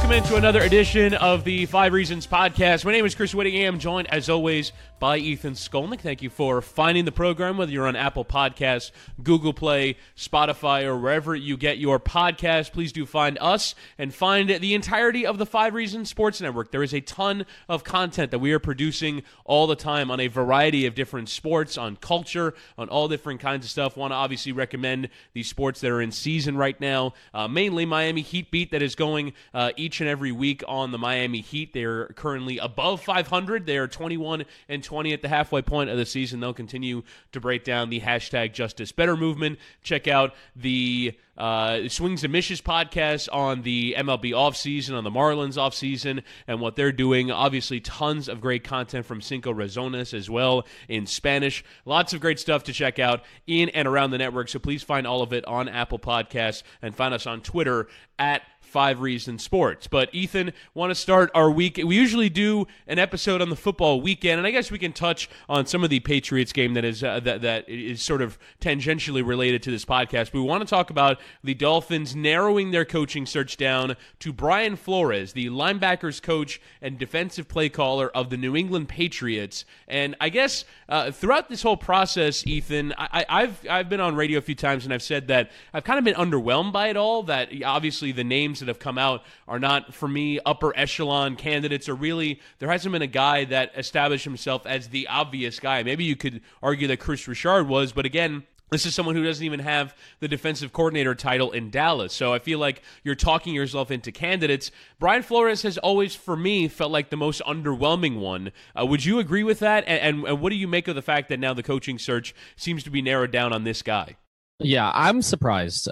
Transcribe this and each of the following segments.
Welcome into another edition of the Five Reasons Podcast. My name is Chris Whittingham, joined as always by Ethan Skolnick. Thank you for finding the program, whether you're on Apple Podcasts, Google Play, Spotify, or wherever you get your podcast. Please do find us and find the entirety of the Five Reasons Sports Network. There is a ton of content that we are producing all the time on a variety of different sports, on culture, on all different kinds of stuff. Want to obviously recommend the sports that are in season right now, mainly Miami Heat Beat that is going each and every week on the Miami Heat. They're currently above 500. They are 21-20 at the halfway point of the season. They'll continue to break down the hashtag Justice Better movement. Check out the Swings and Mishes podcast on the MLB offseason, on the Marlins offseason, and what they're doing. Obviously, tons of great content from Cinco Razones as well in Spanish. Lots of great stuff to check out in and around the network, so please find all of it on Apple Podcasts and find us on Twitter at Five Reasons Sports. But Ethan, want to start our week. We usually do an episode on the football weekend, and I guess we can touch on some of the Patriots game that is that is sort of tangentially related to this podcast. But we want to talk about the Dolphins narrowing their coaching search down to Brian Flores, the linebackers coach and defensive play caller of the New England Patriots. And I guess throughout this whole process, Ethan, I've been on radio a few times, and I've said that I've kind of been underwhelmed by it all, that obviously the names that have come out are not, for me, upper echelon candidates, or really there hasn't been a guy that established himself as the obvious guy. Maybe you could argue that Chris Richard was, but again, this is someone who doesn't even have the defensive coordinator title in Dallas. So I feel like you're talking yourself into candidates. Brian Flores has always, for me, felt like the most underwhelming one. Would you agree with that? And what do you make of the fact that now the coaching search seems to be narrowed down on this guy? Yeah, I'm surprised.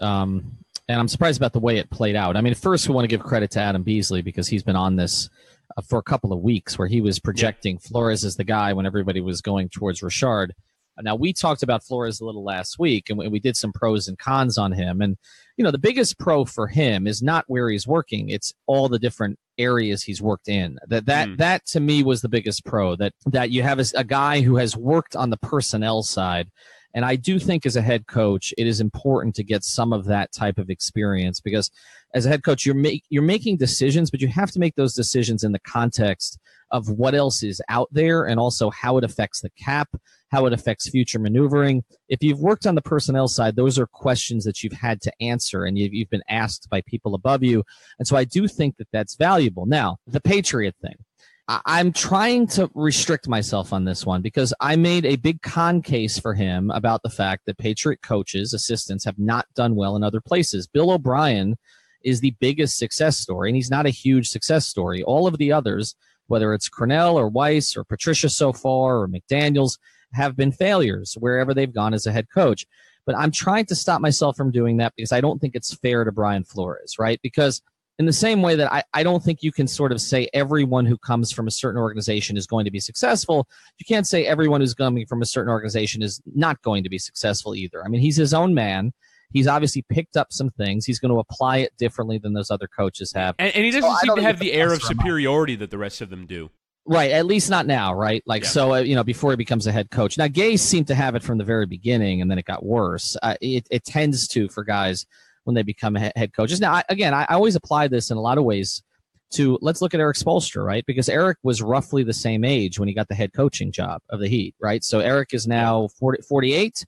And I'm surprised about the way it played out. I mean, first we want to give credit to Adam Beasley because he's been on this for a couple of weeks where he was projecting Flores as the guy when everybody was going towards Richard. Now, we talked about Flores a little last week, and we did some pros and cons on him. And, you know, the biggest pro for him is not where he's working. It's all the different areas he's worked in. That to me was the biggest pro, that you have a guy who has worked on the personnel side. And I do think as a head coach, it is important to get some of that type of experience because as a head coach, you're making decisions, but you have to make those decisions in the context of what else is out there and also how it affects the cap, how it affects future maneuvering. If you've worked on the personnel side, those are questions that you've had to answer and you've been asked by people above you. And so I do think that that's valuable. Now, the Patriot thing. I'm trying to restrict myself on this one because I made a big con case for him about the fact that Patriot coaches, assistants, have not done well in other places. Bill O'Brien is the biggest success story, and he's not a huge success story. All of the others, whether it's Cornell or Weiss or Patricia so far or McDaniels, have been failures wherever they've gone as a head coach. But I'm trying to stop myself from doing that because I don't think it's fair to Brian Flores, right? Because in the same way that I don't think you can sort of say everyone who comes from a certain organization is going to be successful, you can't say everyone who's coming from a certain organization is not going to be successful either. I mean, he's his own man. He's obviously picked up some things. He's going to apply it differently than those other coaches have. And he doesn't seem to have the air of superiority that the rest of them do. Right, at least not now, right? Like, so, before he becomes a head coach. Now, Gase seemed to have it from the very beginning, and then it got worse. It tends to for guys when they become head coaches. Now, I always apply this in a lot of ways to, let's look at Eric Spoelstra, right? Because Eric was roughly the same age when he got the head coaching job of the Heat, right? So Eric is now 48.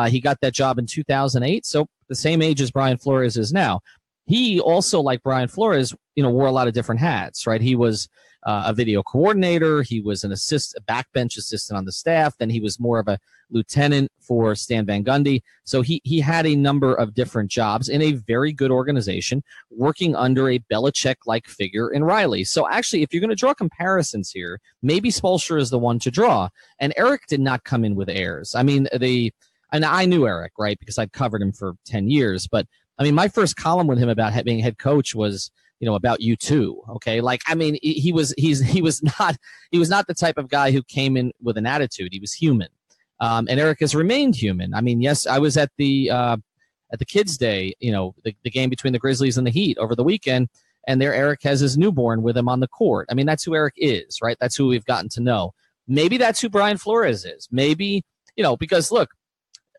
He got that job in 2008, so the same age as Brian Flores is now. He also, like Brian Flores, wore a lot of different hats, right? He was a video coordinator. He was a backbench assistant on the staff. Then he was more of a lieutenant for Stan Van Gundy. So he had a number of different jobs in a very good organization, working under a Belichick-like figure in Riley. So actually, if you're going to draw comparisons here, maybe Spoelstra is the one to draw. And Eric did not come in with airs. I mean, and I knew Eric, right, because I'd covered him for 10 years. But I mean, my first column with him about being head coach was, about you too. Okay. Like, I mean, he was not the type of guy who came in with an attitude. He was human. And Eric has remained human. I mean, yes, I was at the kids' day, the game between the Grizzlies and the Heat over the weekend, and there Eric has his newborn with him on the court. I mean, that's who Eric is, right? That's who we've gotten to know. Maybe that's who Brian Flores is. Maybe, because look,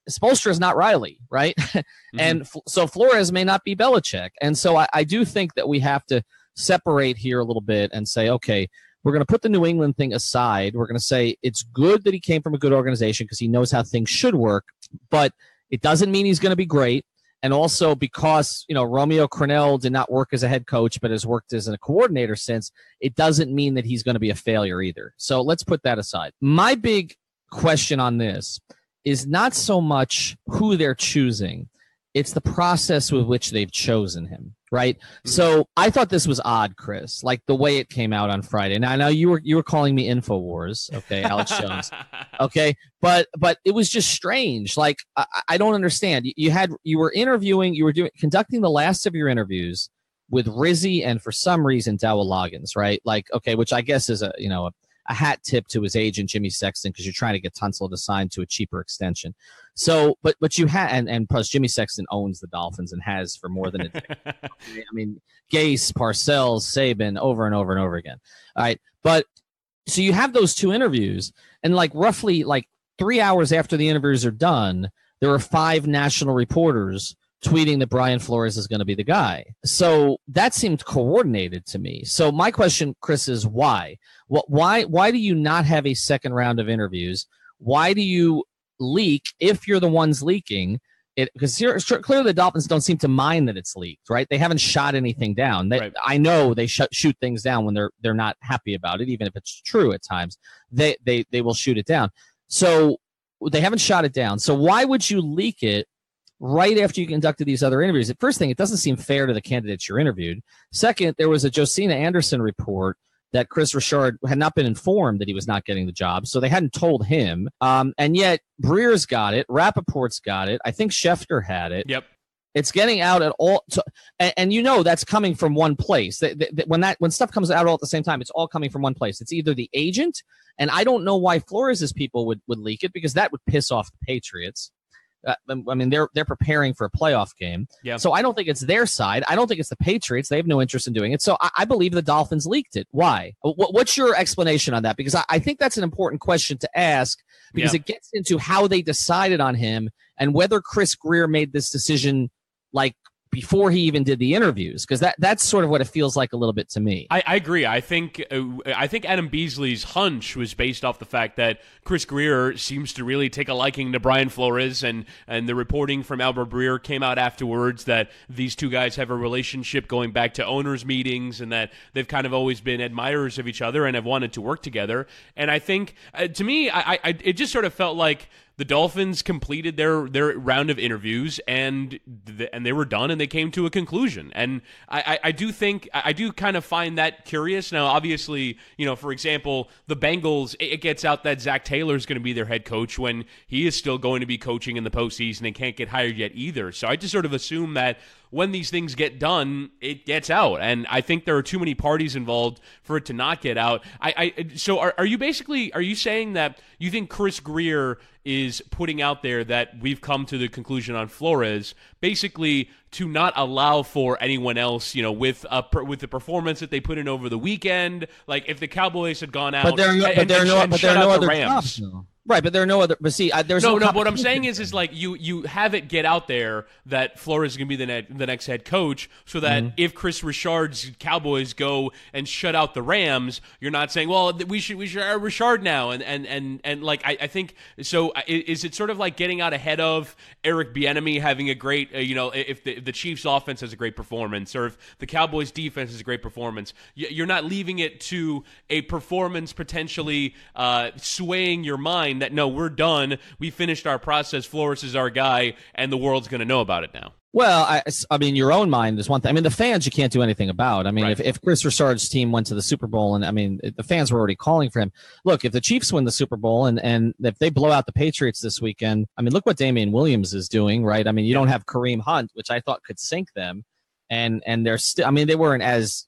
Spoelstra is not Riley, right? Mm-hmm. And so Flores may not be Belichick. And so I do think that we have to separate here a little bit and say, okay, we're going to put the New England thing aside. We're going to say it's good that he came from a good organization because he knows how things should work, but it doesn't mean he's going to be great. And also because, Romeo Crennel did not work as a head coach, but has worked as a coordinator since, it doesn't mean that he's going to be a failure either. So let's put that aside. My big question on this is not so much who they're choosing. It's the process with which they've chosen him, right? Mm-hmm. So I thought this was odd, Chris, like the way it came out on Friday. Now I know you were calling me InfoWars, okay, Alex Jones, okay, but it was just strange. Like I don't understand. You were conducting the last of your interviews with Rizzy and for some reason Dowell Loggins, right? Like, okay, which I guess is a hat tip to his agent, Jimmy Sexton, because you're trying to get Tunsil to sign to a cheaper extension. So, but you had, and plus Jimmy Sexton owns the Dolphins and has for more than a decade. I mean, Gase, Parcells, Saban, over and over and over again. All right. But so you have those two interviews, and like roughly like 3 hours after the interviews are done, there are 5 national reporters tweeting that Brian Flores is going to be the guy. So that seemed coordinated to me. So my question, Chris, is why? Why do you not have a second round of interviews? Why do you leak if you're the ones leaking it? Because clearly the Dolphins don't seem to mind that it's leaked, right? They haven't shot anything down. Right. I know they shoot things down when they're not happy about it, even if it's true at times. They will shoot it down. So they haven't shot it down. So why would you leak it right after you conducted these other interviews? The first thing, it doesn't seem fair to the candidates you're interviewed. Second, there was a Josina Anderson report that Chris Richard had not been informed that he was not getting the job, so they hadn't told him. And yet Breer's got it, Rappaport's got it, I think Schefter had it. Yep. It's getting out at all, and that's coming from one place. When stuff comes out all at the same time, it's all coming from one place. It's either the agent, and I don't know why Flores' people would leak it, because that would piss off the Patriots. I mean, they're preparing for a playoff game. Yep. So I don't think it's their side. I don't think it's the Patriots. They have no interest in doing it. So I believe the Dolphins leaked it. Why? What's your explanation on that? Because I think that's an important question to ask, because it gets into how they decided on him and whether Chris Grier made this decision like before he even did the interviews, because that's sort of what it feels like a little bit to me. I agree. I think Adam Beasley's hunch was based off the fact that Chris Grier seems to really take a liking to Brian Flores, and the reporting from Albert Breer came out afterwards that these two guys have a relationship going back to owners' meetings, and that they've kind of always been admirers of each other and have wanted to work together. And I think, to me, it just sort of felt like the Dolphins completed their round of interviews, and they were done, and they came to a conclusion. And I do kind of find that curious. Now, obviously, for example, the Bengals, it gets out that Zach Taylor is going to be their head coach when he is still going to be coaching in the postseason and can't get hired yet either. So I just sort of assume that when these things get done, it gets out. And I think there are too many parties involved for it to not get out. So are you saying that you think Chris Grier is putting out there that we've come to the conclusion on Flores, basically to not allow for anyone else, with the performance that they put in over the weekend? Like if the Cowboys had gone out, but there are no other Rams. Right, but there are no other. But see, there's no. What I'm saying is like you have it get out there that Flores is going to be the next head coach, so that if Chris Richard's Cowboys go and shut out the Rams, you're not saying, well, we should Richard now, and like I think so. Is it sort of like getting out ahead of Eric Bieniemy having a great, if the Chiefs' offense has a great performance, or if the Cowboys' defense has a great performance, you're not leaving it to a performance potentially swaying your mind that, no, we're done, we finished our process, Flores is our guy, and the world's going to know about it now. Well, I mean, your own mind is one thing. I mean, the fans you can't do anything about. I mean, right. if Chris Richard's team went to the Super Bowl, and I mean, the fans were already calling for him. Look, if the Chiefs win the Super Bowl and if they blow out the Patriots this weekend, I mean, look what Damian Williams is doing, right? I mean, you don't have Kareem Hunt, which I thought could sink them. And they're still, I mean, they weren't as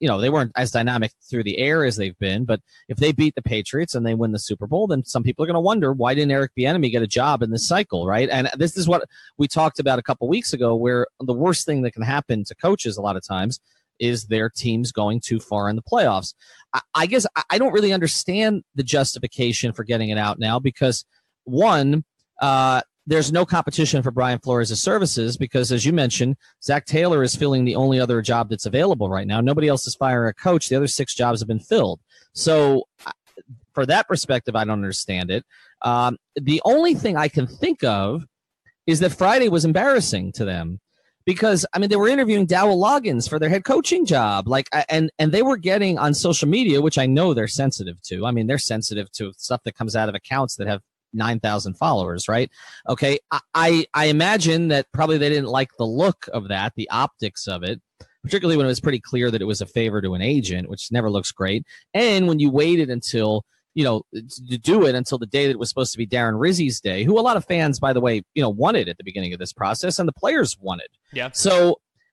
dynamic through the air as they've been. But if they beat the Patriots and they win the Super Bowl, then some people are going to wonder, why didn't Eric Bieniemy get a job in this cycle, right? And this is what we talked about a couple weeks ago, where the worst thing that can happen to coaches a lot of times is their teams going too far in the playoffs. I guess I don't really understand the justification for getting it out now, because one, there's no competition for Brian Flores' services because, as you mentioned, Zach Taylor is filling the only other job that's available right now. Nobody else is firing a coach. The other 6 jobs have been filled. So for that perspective, I don't understand it. The only thing I can think of is that Friday was embarrassing to them because, I mean, they were interviewing Dowell Loggins for their head coaching job. And they were getting on social media, which I know they're sensitive to. I mean, they're sensitive to stuff that comes out of accounts that have 9,000 followers, right? Okay. I imagine that probably they didn't like the look of that, the optics of it, particularly when it was pretty clear that it was a favor to an agent, which never looks great. And when you waited until, to do it until the day that it was supposed to be Darren Rizzi's day, who a lot of fans, by the way, wanted at the beginning of this process, and the players wanted. Yeah.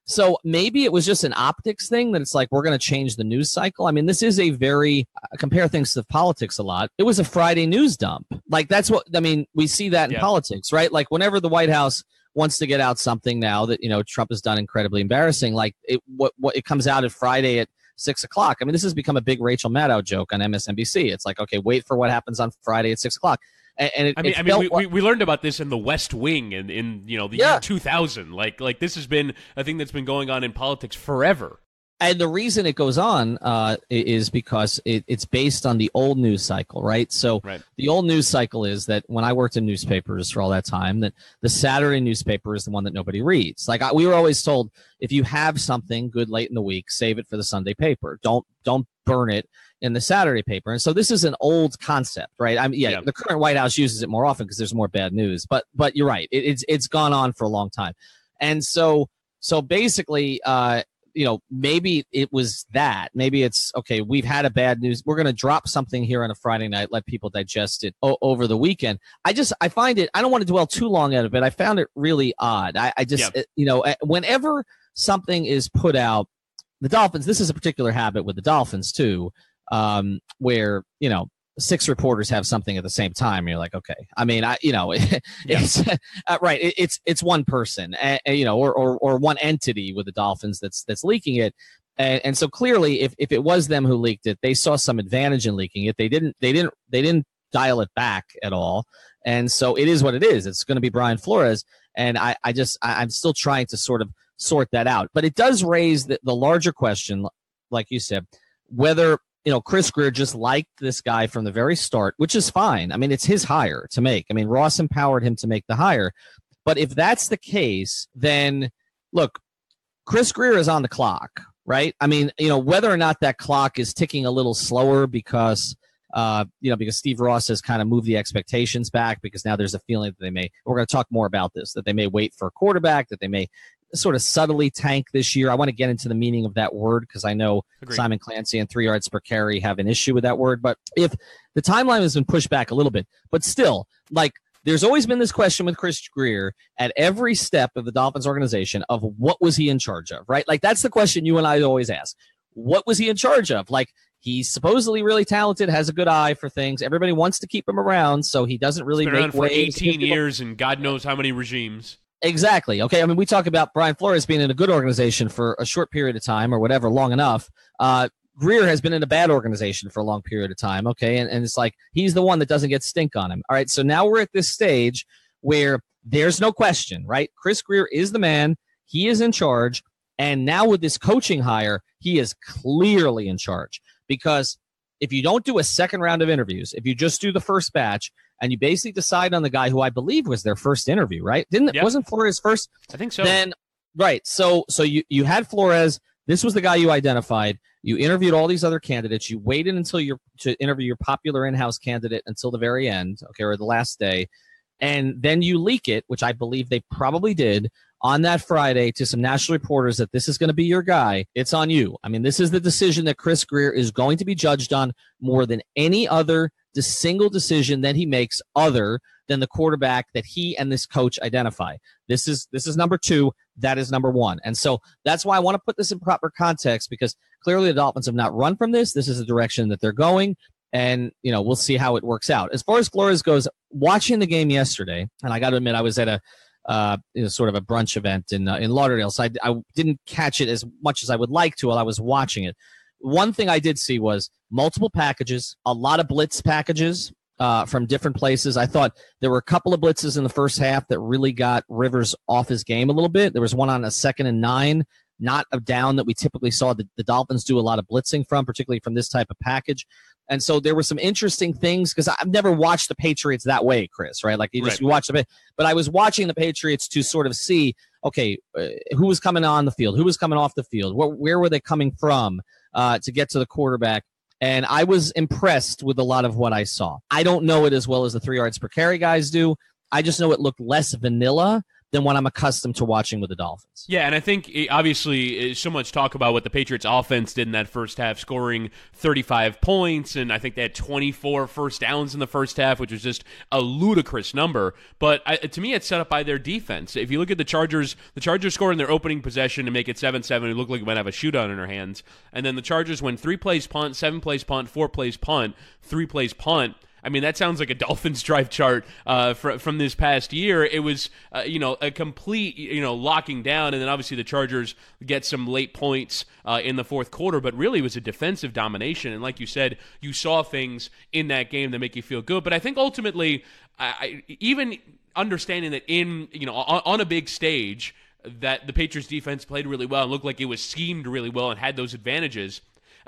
So maybe it was just an optics thing that it's like, we're going to change the news cycle. I mean, this is a very, compare things to politics a lot. It was a Friday news dump. Like, that's what, I mean, we see that in politics, right? Like, whenever the White House wants to get out something now that, Trump has done incredibly embarrassing, like it comes out at Friday at 6 o'clock. I mean, this has become a big Rachel Maddow joke on MSNBC. It's like, okay, wait for what happens on Friday at 6 o'clock. And we learned about this in The West Wing in the year 2000. Like this has been a thing that's been going on in politics forever. And the reason it goes on is because it's based on the old news cycle, right? So The old news cycle is that when I worked in newspapers for all that time, that the Saturday newspaper is the one that nobody reads. Like we were always told, if you have something good late in the week, save it for the Sunday paper. Don't burn it in the Saturday paper. And so this is an old concept, right? The current White House uses it more often because there's more bad news. But you're right, it's gone on for a long time, and so basically. Maybe it was that. Maybe it's, okay, we've had a bad news. We're going to drop something here on a Friday night, let people digest it over the weekend. I find it, I don't want to dwell too long on it, but I found it really odd. Whenever something is put out, the Dolphins, this is a particular habit with the Dolphins too, where, 6 reporters have something at the same time. And you're like, okay. I mean, it's right. It's one person, or one entity with the Dolphins that's leaking it. And so clearly, if it was them who leaked it, they saw some advantage in leaking it. They didn't dial it back at all. And so it is what it is. It's going to be Brian Flores. And I'm still trying to sort of sort that out. But it does raise the larger question, like you said, whether Chris Grier just liked this guy from the very start, which is fine. I mean, it's his hire to make. I mean, Ross empowered him to make the hire. But if that's the case, then look, Chris Grier is on the clock, right? I mean, whether or not that clock is ticking a little slower because Steve Ross has kind of moved the expectations back because now there's a feeling that we're going to talk more about this, that they may wait for a quarterback, that they may sort of subtly tank this year. I want to get into the meaning of that word because I know Agreed. Simon Clancy and 3 yards per carry have an issue with that word. But if the timeline has been pushed back a little bit, but still, like, there's always been this question with Chris Grier at every step of the Dolphins organization of what was he in charge of, right? Like, that's the question you and I always ask. What was he in charge of? Like, he's supposedly really talented, has a good eye for things. Everybody wants to keep him around, so he doesn't really make waves. For 18 years and God knows how many regimes. Exactly. Okay. I mean, we talk about Brian Flores being in a good organization for a short period of time or whatever, long enough. Grier has been in a bad organization for a long period of time. Okay. And it's like, he's the one that doesn't get stink on him. All right. So now we're at this stage where there's no question, right? Chris Grier is the man. He is in charge. And now with this coaching hire, he is clearly in charge because if you don't do a second round of interviews, if you just do the first batch, and you basically decide on the guy who I believe was their first interview, right? Wasn't Flores first? I think so. Then, right. So you had Flores. This was the guy you identified. You interviewed all these other candidates. You waited to interview your popular in-house candidate until the very end, okay, or the last day. And then you leak it, which I believe they probably did, on that Friday to some national reporters that this is going to be your guy. It's on you. I mean, this is the decision that Chris Grier is going to be judged on more than any other single decision that he makes other than the quarterback that he and this coach identify. This is number 2. That is number 1. And so that's why I want to put this in proper context because clearly the Dolphins have not run from this. This is the direction that they're going. And, we'll see how it works out. As far as Flores goes, watching the game yesterday, and I got to admit, I was at a sort of a brunch event in Lauderdale, so I didn't catch it as much as I would like to while I was watching it. One thing I did see was multiple packages, a lot of blitz packages, from different places. I thought there were a couple of blitzes in the first half that really got Rivers off his game a little bit. There was one on a 2nd and 9, not a down that we typically saw the Dolphins do a lot of blitzing from, particularly from this type of package. And so there were some interesting things because I've never watched the Patriots that way, Chris, right? Like you watch but I was watching the Patriots to sort of see, okay, who was coming on the field, who was coming off the field, where were they coming from to get to the quarterback. And I was impressed with a lot of what I saw. I don't know it as well as the 3 yards per carry guys do. I just know it looked less vanilla than what I'm accustomed to watching with the Dolphins. Yeah, and I think, obviously, so much talk about what the Patriots offense did in that first half, scoring 35 points, and I think they had 24 first downs in the first half, which was just a ludicrous number. But to me, it's set up by their defense. If you look at the Chargers scored in their opening possession to make it 7-7. It looked like we might have a shootout in their hands. And then the Chargers went 3 plays punt, 7 plays punt, 4 plays punt, 3 plays punt. I mean, that sounds like a Dolphins drive chart from this past year. It was, a complete, locking down, and then obviously the Chargers get some late points in the fourth quarter, but really it was a defensive domination. And like you said, you saw things in that game that make you feel good. But I think ultimately, even understanding that on a big stage, that the Patriots defense played really well and looked like it was schemed really well and had those advantages.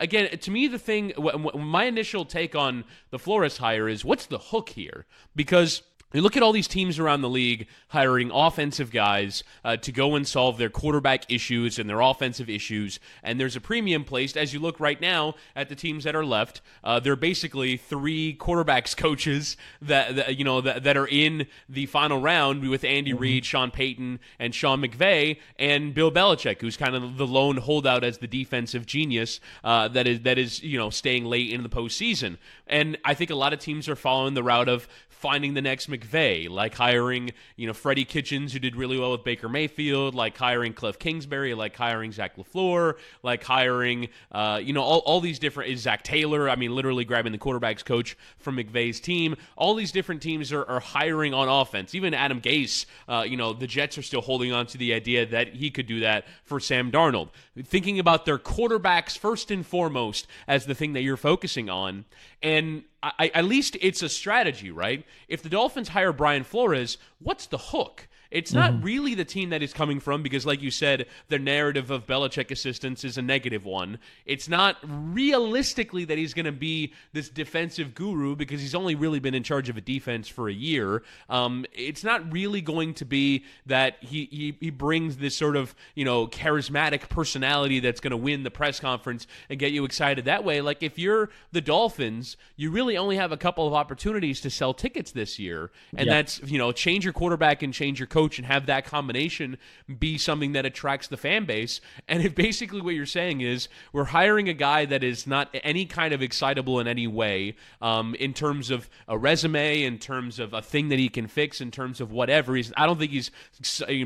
Again, to me, the thing, my initial take on the Flores hire is, what's the hook here? Because you look at all these teams around the league hiring offensive guys to go and solve their quarterback issues and their offensive issues, and there's a premium placed. As you look right now at the teams that are left, they're basically 3 quarterbacks coaches that are in the final round with Andy Reid, Sean Payton, and Sean McVay, and Bill Belichick, who's kind of the lone holdout as the defensive genius that is staying late into the postseason. And I think a lot of teams are following the route of finding the next McVay, like hiring, Freddie Kitchens, who did really well with Baker Mayfield, like hiring Cliff Kingsbury, like hiring Zach LaFleur, like hiring, all these different, Zach Taylor, literally grabbing the quarterback's coach from McVay's team. All these different teams are hiring on offense. Even Adam Gase, the Jets are still holding on to the idea that he could do that for Sam Darnold. Thinking about their quarterbacks first and foremost as the thing that you're focusing on. And at least it's a strategy, right? If the Dolphins hire Brian Flores, what's the hook? It's not really the team that is coming from, because like you said, the narrative of Belichick assistants is a negative one. It's not realistically that he's going to be this defensive guru, because he's only really been in charge of a defense for a year. It's not really going to be that he brings this sort of, charismatic personality that's going to win the press conference and get you excited that way. Like, if you're the Dolphins, you really only have a couple of opportunities to sell tickets this year. And that's, change your quarterback and change your coach and have that combination be something that attracts the fan base. And if basically what you're saying is, we're hiring a guy that is not any kind of excitable in any way, in terms of a resume, in terms of a thing that he can fix, in terms of whatever. I don't think he's,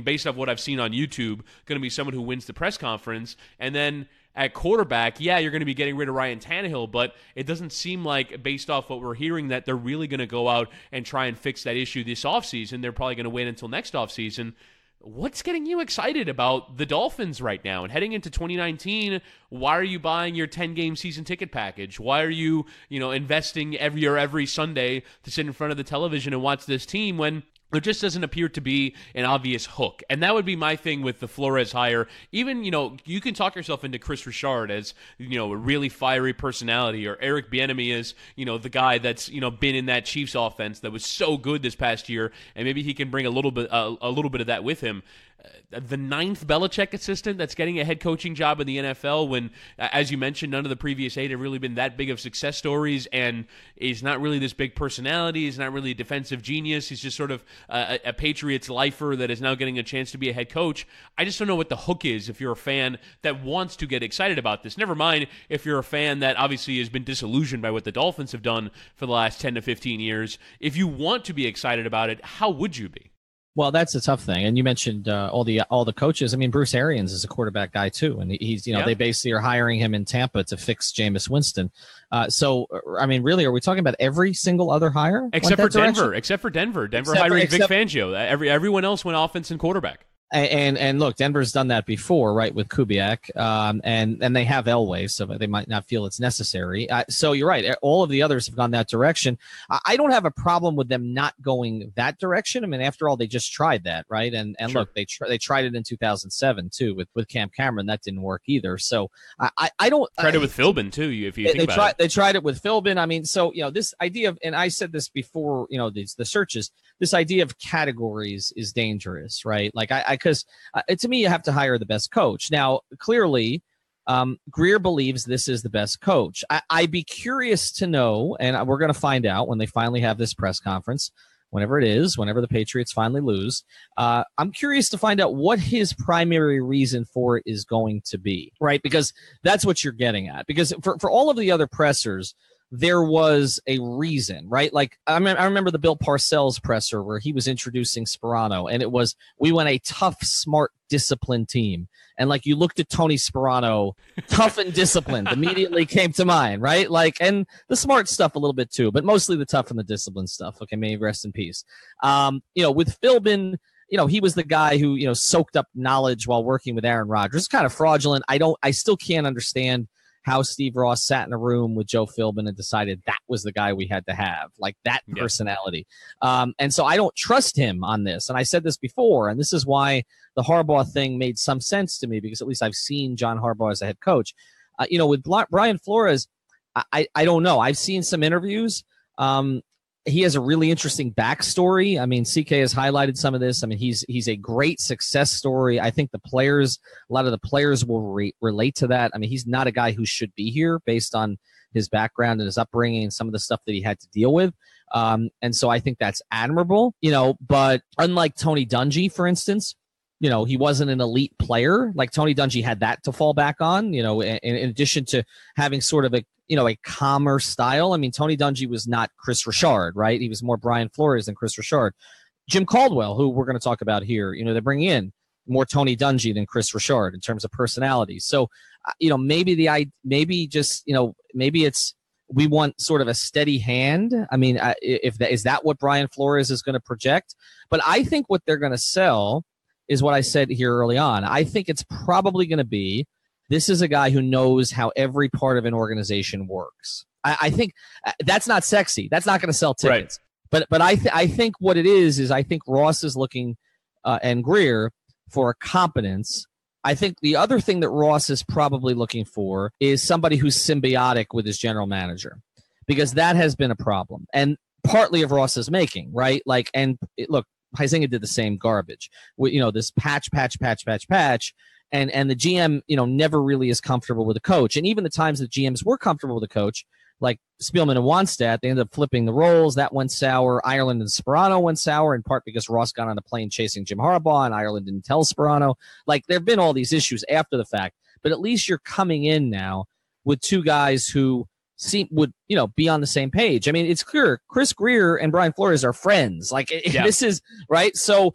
based off what I've seen on YouTube, going to be someone who wins the press conference. And then at quarterback, you're going to be getting rid of Ryan Tannehill, but it doesn't seem like, based off what we're hearing, that they're really going to go out and try and fix that issue this offseason. They're probably going to wait until next offseason. What's getting you excited about the Dolphins right now? And heading into 2019, why are you buying your 10-game season ticket package? Why are you, investing every Sunday to sit in front of the television and watch this team when there just doesn't appear to be an obvious hook? And that would be my thing with the Flores hire. Even, you can talk yourself into Chris Richard as, a really fiery personality, or Eric Bieniemy as, the guy that's, been in that Chiefs offense that was so good this past year, and maybe he can bring a little bit of that with him. The 9th Belichick assistant that's getting a head coaching job in the NFL when, as you mentioned, none of the previous 8 have really been that big of success stories, and he's not really this big personality. He's not really a defensive genius. He's just sort of a Patriots lifer that is now getting a chance to be a head coach. I just don't know what the hook is if you're a fan that wants to get excited about this. Never mind if you're a fan that obviously has been disillusioned by what the Dolphins have done for the last 10 to 15 years. If you want to be excited about it, how would you be? Well, that's a tough thing. And you mentioned all the coaches. Bruce Arians is a quarterback guy too, and he's they basically are hiring him in Tampa to fix Jameis Winston. Really, are we talking about every single other hire except for Denver? Except for Denver hiring Vic Fangio. Everyone else went offense and quarterback. And look, Denver's done that before, right, with Kubiak, and they have Elway, so they might not feel it's necessary. So you're right. All of the others have gone that direction. I don't have a problem with them not going that direction. I mean, after all, they just tried that, right? And Sure. Look, they tried it in 2007 too with Cam Cameron. That didn't work either. So I don't tried it with Philbin too. If you think about it, they tried it with Philbin. I mean, so this idea of, and I said this before, the searches. This idea of categories is dangerous, right? Like because to me, you have to hire the best coach. Now, clearly, Greer believes this is the best coach. I'd be curious to know, and we're going to find out when they finally have this press conference, whenever it is, whenever the Patriots finally lose. I'm curious to find out what his primary reason for it is going to be, right? Because that's what you're getting at. Because for all of the other pressers, there was a reason, right? Like I remember the Bill Parcells presser where he was introducing Sperano, and it was, we went a tough, smart, disciplined team. And like you looked at Tony Sperano, tough and disciplined immediately came to mind, right? Like, and the smart stuff a little bit too, but mostly the tough and the disciplined stuff. Okay, may he rest in peace. With Philbin, he was the guy who, soaked up knowledge while working with Aaron Rodgers. It's kind of fraudulent. I still can't understand how Steve Ross sat in a room with Joe Philbin and decided that was the guy we had to have, like that personality. And so I don't trust him on this. And I said this before, and this is why the Harbaugh thing made some sense to me, because at least I've seen John Harbaugh as a head coach. With Brian Flores, I don't know. I've seen some interviews. He has a really interesting backstory. I mean, CK has highlighted some of this. I mean, he's a great success story. I think a lot of the players will relate to that. I mean, he's not a guy who should be here based on his background and his upbringing and some of the stuff that he had to deal with. And so I think that's admirable, but unlike Tony Dungy, for instance, he wasn't an elite player. Like Tony Dungy had that to fall back on, in addition to having sort of a calmer style. I mean, Tony Dungy was not Chris Richard, right? He was more Brian Flores than Chris Richard. Jim Caldwell, who we're going to talk about here, they bring in more Tony Dungy than Chris Richard in terms of personality. So, maybe it's, we want sort of a steady hand. I mean, is that what Brian Flores is going to project? But I think what they're going to sell is what I said here early on. I think it's probably going to be, this is a guy who knows how every part of an organization works. I think that's not sexy. That's not going to sell tickets. Right. But I think what it is I think Ross is looking and Greer for competence. I think the other thing that Ross is probably looking for is somebody who's symbiotic with his general manager, because that has been a problem. And partly of Ross's making, right? Like, and look, Huizinga did the same garbage. This patch. And the GM, never really is comfortable with the coach. And even the times that GMs were comfortable with the coach, like Spielman and Wannstedt, they ended up flipping the roles. That went sour. Ireland and Sperano went sour, in part because Ross got on a plane chasing Jim Harbaugh, and Ireland didn't tell Sperano. Like, there have been all these issues after the fact. But at least you're coming in now with two guys who would be on the same page. I mean, it's clear Chris Greer and Brian Flores are friends. Like, This is right. So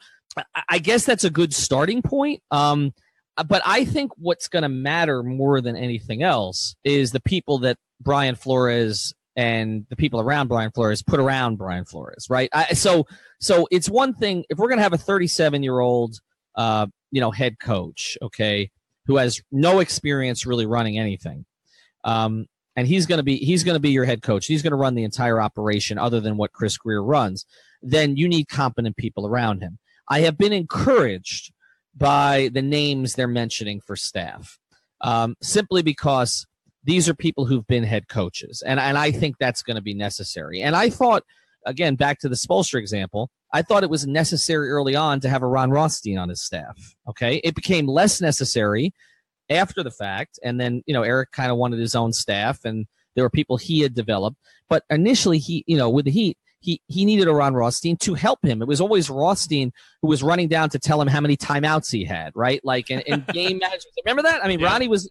I guess that's a good starting point. But I think what's going to matter more than anything else is the people that Brian Flores and the people around Brian Flores put around Brian Flores, right? So it's one thing if we're going to have a 37-year-old, head coach, okay, who has no experience really running anything, and he's going to be your head coach. He's going to run the entire operation other than what Chris Greer runs. Then you need competent people around him. I have been encouraged by the names they're mentioning for staff, simply because these are people who've been head coaches, and I think that's going to be necessary. And I thought, again, back to the Spoelstra example, I thought it was necessary early on to have a Ron Rothstein on his staff. Okay, it became less necessary after the fact, and then Eric kind of wanted his own staff, and there were people he had developed. But initially, he with the Heat, he needed a Ron Rothstein to help him. It was always Rothstein who was running down to tell him how many timeouts he had, right? Like in game management. Remember that? I mean, yeah. Ronnie was,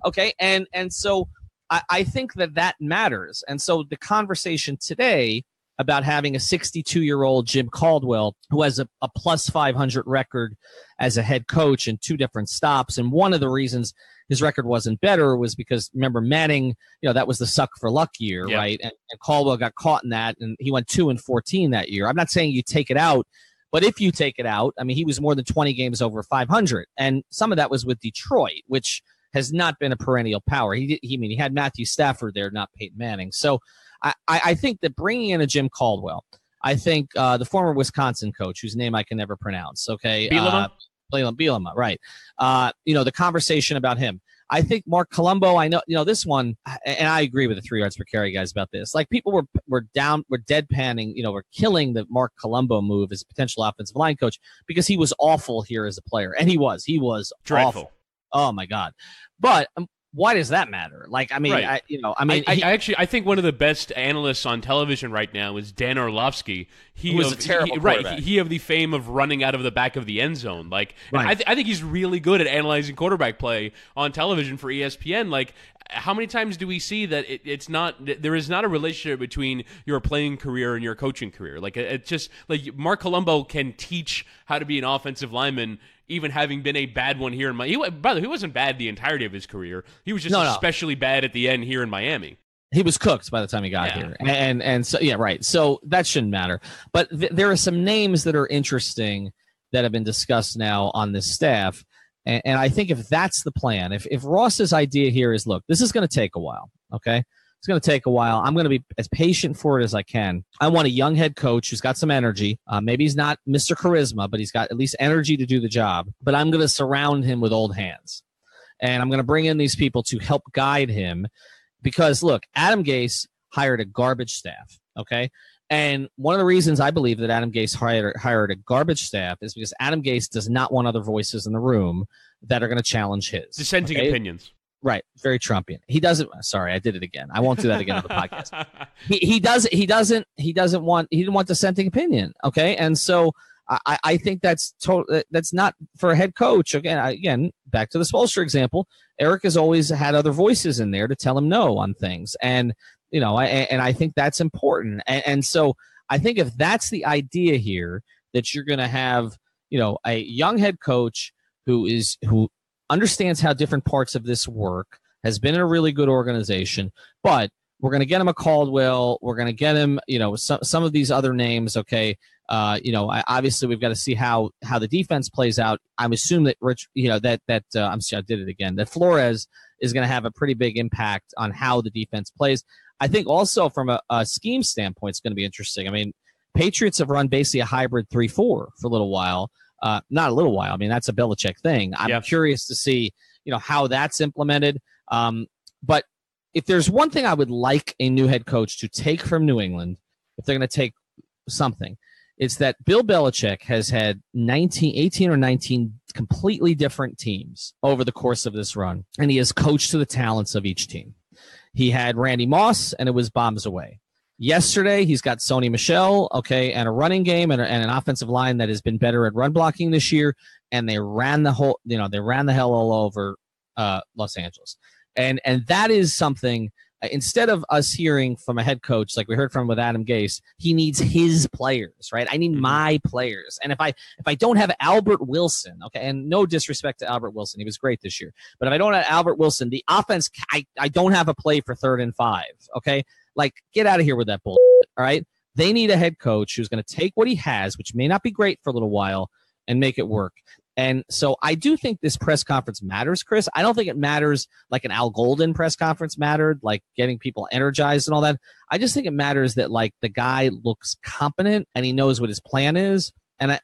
okay. And so I think that matters. And so the conversation today about having a 62-year-old Jim Caldwell who has a plus 500 record as a head coach in two different stops. And one of the reasons his record wasn't better was because, remember, Manning, that was the suck for luck year, yeah. Right? And Caldwell got caught in that, and he went 2-14 that year. I'm not saying you take it out, But if you take it out, I mean, he was more than 20 games over 500. And some of that was with Detroit, which has not been a perennial power. He had Matthew Stafford there, not Peyton Manning. So I think that bringing in a Jim Caldwell, I think the former Wisconsin coach, whose name I can never pronounce, okay? Bielema, right. The conversation about him. I think Mark Colombo, I know, this one, and I agree with the 3 yards per carry guys about this. Like, people were deadpanning, we're killing the Mark Colombo move as a potential offensive line coach because he was awful here as a player. And he was dreadful. Awful. Oh my God. But why does that matter? Like, I mean, right. I think one of the best analysts on television right now is Dan Orlovsky. He was a terrible quarterback. He of the fame of running out of the back of the end zone. Like, right. I think he's really good at analyzing quarterback play on television for ESPN. Like, how many times do we see that there is not a relationship between your playing career and your coaching career? Like, it's just like Mark Colombo can teach how to be an offensive lineman, even having been a bad one here in Miami. By the way, he wasn't bad the entirety of his career. He was just especially bad at the end here in Miami. He was cooked by the time he got here. And so, yeah, right. So that shouldn't matter. But there are some names that are interesting that have been discussed now on this staff. And I think if that's the plan, if Ross's idea here is, look, this is going to take a while, okay? It's going to take a while. I'm going to be as patient for it as I can. I want a young head coach who's got some energy. Maybe he's not Mr. Charisma, but he's got at least energy to do the job. But I'm going to surround him with old hands. And I'm going to bring in these people to help guide him. Because, look, Adam Gase hired a garbage staff, okay? And one of the reasons I believe that Adam Gase hired a garbage staff is because Adam Gase does not want other voices in the room that are going to challenge his. Dissenting opinions. Right, very Trumpian. He doesn't. Sorry, I did it again. I won't do that again on the podcast. He didn't want dissenting opinion. Okay, and so I think that's not for a head coach. Again, back to the Spoelstra example. Eric has always had other voices in there to tell him no on things, and I think that's important. And so I think if that's the idea here, that you're going to have a young head coach who understands how different parts of this work, has been in a really good organization, but we're going to get him a Caldwell. We're going to get him, some of these other names. Okay. Obviously we've got to see how the defense plays out. I'm assuming that I did it again, that Flores is going to have a pretty big impact on how the defense plays. I think also from a scheme standpoint, it's going to be interesting. I mean, Patriots have run basically a hybrid 3-4 for a little while. Not a little while. I mean, that's a Belichick thing. I'm curious to see, how that's implemented. But if there's one thing I would like a new head coach to take from New England, if they're going to take something, it's that Bill Belichick has had 18 or 19 completely different teams over the course of this run, and he has coached to the talents of each team. He had Randy Moss, and it was bombs away. Yesterday, he's got Sony Michel, okay, and a running game and an offensive line that has been better at run blocking this year, and they ran the hell all over Los Angeles. And that is something, instead of us hearing from a head coach like we heard from with Adam Gase, he needs his players, right? I need my players. And if I don't have Albert Wilson, okay, and no disrespect to Albert Wilson, he was great this year, but if I don't have Albert Wilson, the offense, I don't have a play for 3rd and 5, okay? Like, get out of here with that bullshit, all right? They need a head coach who's going to take what he has, which may not be great for a little while, and make it work. And so I do think this press conference matters, Chris. I don't think it matters like an Al Golden press conference mattered, like getting people energized and all that. I just think it matters that, like, the guy looks competent and he knows what his plan is.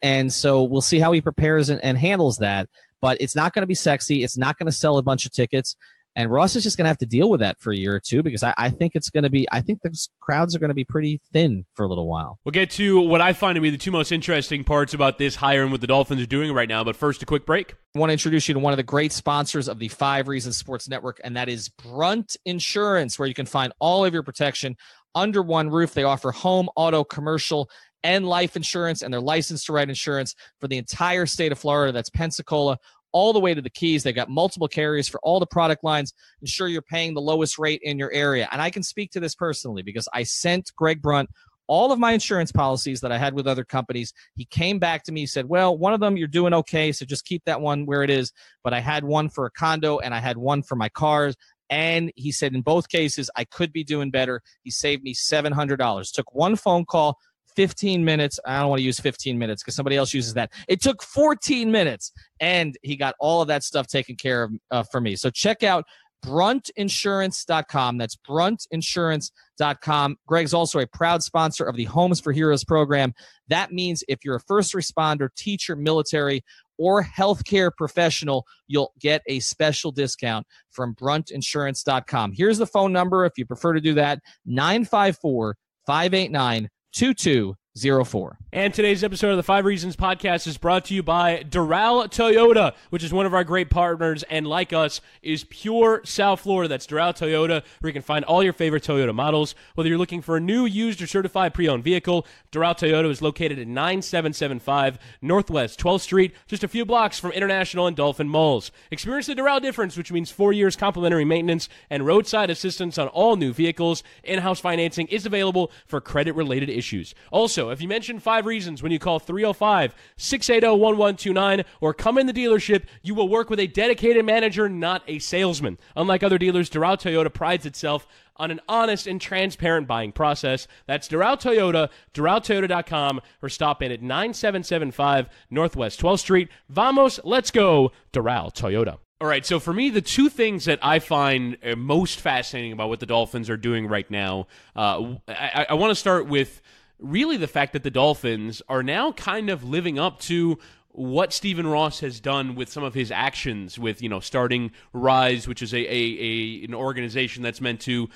And so we'll see how he prepares and handles that. But it's not going to be sexy. It's not going to sell a bunch of tickets. And Ross is just going to have to deal with that for a year or two, because I think the crowds are going to be pretty thin for a little while. We'll get to what I find to be the two most interesting parts about this hire and what the Dolphins are doing right now. But first, a quick break. I want to introduce you to one of the great sponsors of the 5 Reasons Sports Network, and that is Brunt Insurance, where you can find all of your protection under one roof. They offer home, auto, commercial, and life insurance, and they're licensed to write insurance for the entire state of Florida. That's Pensacola, all the way to the Keys. They got multiple carriers for all the product lines. Ensure you're paying the lowest rate in your area. And I can speak to this personally because I sent Greg Brunt all of my insurance policies that I had with other companies. He came back to me, said, well, one of them you're doing okay, so just keep that one where it is. But I had one for a condo and I had one for my cars. And he said in both cases, I could be doing better. He saved me $700. Took one phone call, 15 minutes. I don't want to use 15 minutes because somebody else uses that. It took 14 minutes, and he got all of that stuff taken care of for me. So check out bruntinsurance.com. That's bruntinsurance.com. Greg's also a proud sponsor of the Homes for Heroes program. That means if you're a first responder, teacher, military, or healthcare professional, you'll get a special discount from bruntinsurance.com. Here's the phone number if you prefer to do that, 954-589-2204. And today's episode of the 5 Reasons Podcast is brought to you by Doral Toyota, which is one of our great partners, and like us, is pure South Florida. That's Doral Toyota, where you can find all your favorite Toyota models. Whether you're looking for a new, used, or certified pre-owned vehicle, Doral Toyota is located at 9775 Northwest 12th Street, just a few blocks from International and Dolphin Malls. Experience the Doral difference, which means 4 years complimentary maintenance and roadside assistance on all new vehicles. In-house financing is available for credit-related issues. Also, if you mention 5 Reasons when you call 305-680-1129 or come in the dealership, you will work with a dedicated manager, not a salesman. Unlike other dealers, Doral Toyota prides itself on an honest and transparent buying process. That's Doral Toyota, DoralToyota.com, or stop in at 9775 Northwest 12th Street. Vamos, let's go, Doral Toyota. All right, so for me, the two things that I find most fascinating about what the Dolphins are doing right now, I want to start with really the fact that the Dolphins are now kind of living up to what Stephen Ross has done with some of his actions with, starting Rise, which is an organization that's meant to,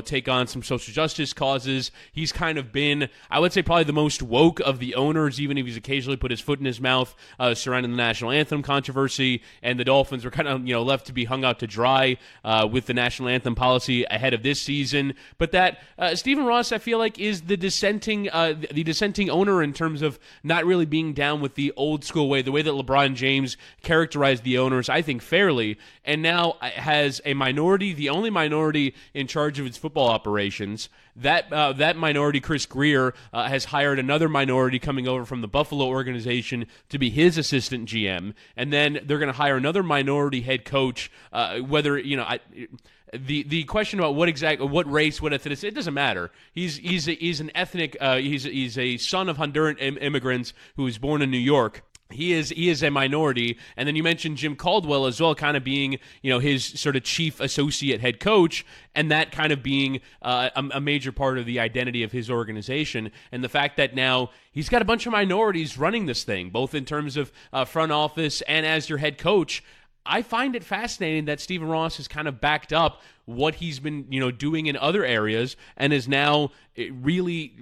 take on some social justice causes. He's kind of been, I would say, probably the most woke of the owners, even if he's occasionally put his foot in his mouth surrounding the national anthem controversy, and the Dolphins were kind of, left to be hung out to dry with the national anthem policy ahead of this season. But that Stephen Ross, I feel like, is the dissenting owner in terms of not really being down with the old school way, the way that LeBron James characterized the owners, I think, fairly, and now has a minority, the only minority in charge of its football operations. That minority, Chris Greer, has hired another minority coming over from the Buffalo organization to be his assistant GM, and then they're going to hire another minority head coach, The question about what race, what ethnicity, it doesn't matter. He's an ethnic. He's a son of Honduran immigrants who was born in New York. He is a minority, and then you mentioned Jim Caldwell as well, kind of being his sort of chief associate head coach, and that kind of being a major part of the identity of his organization, and the fact that now he's got a bunch of minorities running this thing, both in terms of front office and as your head coach. I find it fascinating that Stephen Ross has kind of backed up what he's been, doing in other areas, and is now really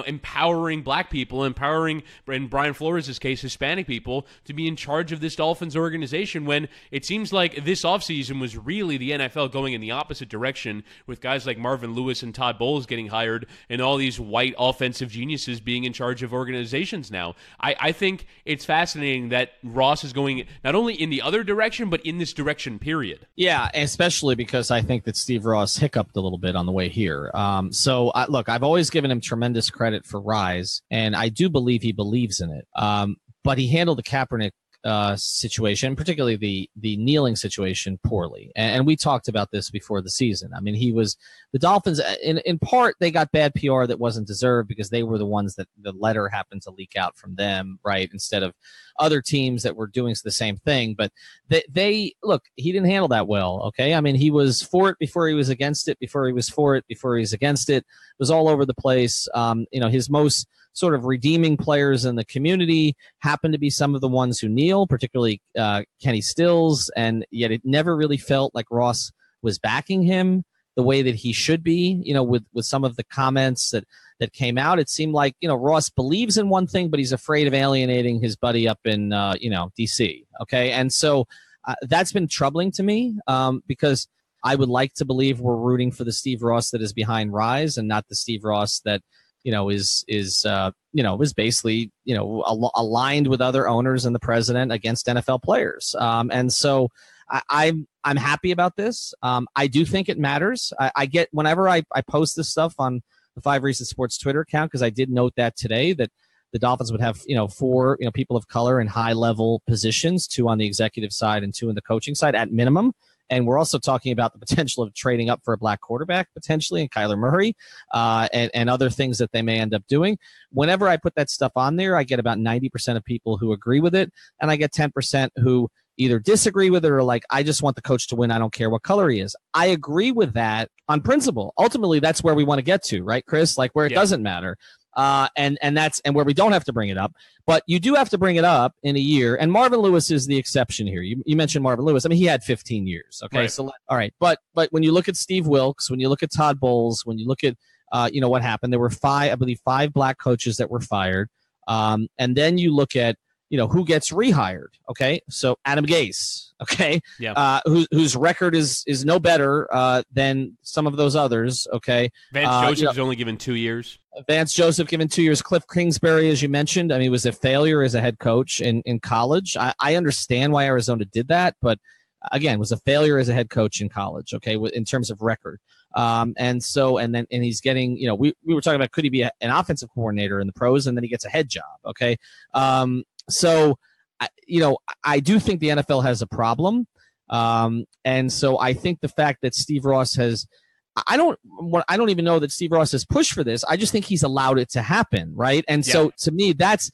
empowering black people, empowering, in Brian Flores' case, Hispanic people, to be in charge of this Dolphins organization, when it seems like this offseason was really the NFL going in the opposite direction, with guys like Marvin Lewis and Todd Bowles getting hired, and all these white offensive geniuses being in charge of organizations now. I think it's fascinating that Ross is going not only in the other direction, but in this direction, period. Yeah, especially because I think that Steve Ross hiccuped a little bit on the way here. Look, I've always given him tremendous credit for Rise, and I do believe he believes in it. But he handled the Kaepernick situation, particularly the kneeling situation, poorly. And we talked about this before the season. I mean, the Dolphins, in part, they got bad PR that wasn't deserved because they were the ones that the letter happened to leak out from them, right, instead of other teams that were doing the same thing. But they look, he didn't handle that well, okay? I mean, he was for it before he was against it, before he was for it, before he was against it. It was all over the place. His most sort of redeeming players in the community happen to be some of the ones who kneel, particularly Kenny Stills, and yet it never really felt like Ross was backing him the way that he should be, with some of the comments that came out. It seemed like, Ross believes in one thing, but he's afraid of alienating his buddy up in, D.C., okay? And so that's been troubling to me because I would like to believe we're rooting for the Steve Ross that is behind Rise and not the Steve Ross that is basically, aligned with other owners and the president against NFL players. And so I'm happy about this. I do think it matters. I get, whenever I post this stuff on the 5 Reasons Sports Twitter account, because I did note that today, that the Dolphins would have, 4, people of color in high level positions, 2 on the executive side and 2 on the coaching side at minimum. And we're also talking about the potential of trading up for a black quarterback, potentially, and Kyler Murray, and other things that they may end up doing. Whenever I put that stuff on there, I get about 90% of people who agree with it, and I get 10% who either disagree with it or like, I just want the coach to win. I don't care what color he is. I agree with that on principle. Ultimately, that's where we want to get to, right, Chris? Like where it doesn't matter. And where we don't have to bring it up, but you do have to bring it up in a year. And Marvin Lewis is the exception here. You mentioned Marvin Lewis. I mean, he had 15 years. Okay. Right. So, all right. But when you look at Steve Wilkes, when you look at Todd Bowles, when you look at, what happened, there were five black coaches that were fired. And then you look at, who gets rehired. Okay. So Adam Gase, okay. Yeah. Whose record is no better, than some of those others. Okay. Vance Joseph's only given 2 years. Vance Joseph given 2 years. Cliff Kingsbury, as you mentioned, I mean, was a failure as a head coach in college. I understand why Arizona did that, but again, was a failure as a head coach in college. Okay. In terms of record. And he's getting, we were talking about, could he be an offensive coordinator in the pros, and then he gets a head job. Okay. So, I do think the NFL has a problem. And so I think the fact that Steve Ross I don't even know that Steve Ross has pushed for this. I just think he's allowed it to happen. Right. And so to me, that's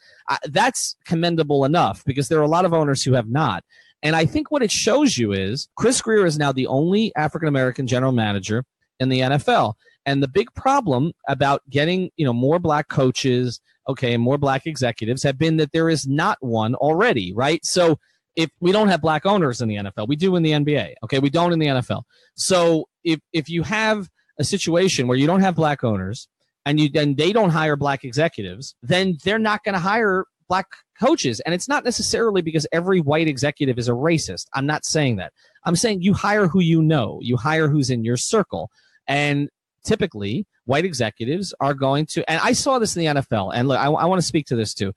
commendable enough, because there are a lot of owners who have not. And I think what it shows you is Chris Grier is now the only African-American general manager in the NFL. And the big problem about getting, more black coaches, and more black executives have been that there is not one already, right? So if we don't have black owners in the NFL, we do in the NBA, okay? We don't in the NFL. So if you have a situation where you don't have black owners and they don't hire black executives, then they're not going to hire black coaches. And it's not necessarily because every white executive is a racist. I'm not saying that. I'm saying you hire who you hire who's in your circle. And typically, white executives are going to, and I saw this in the NFL, and look, I want to speak to this too.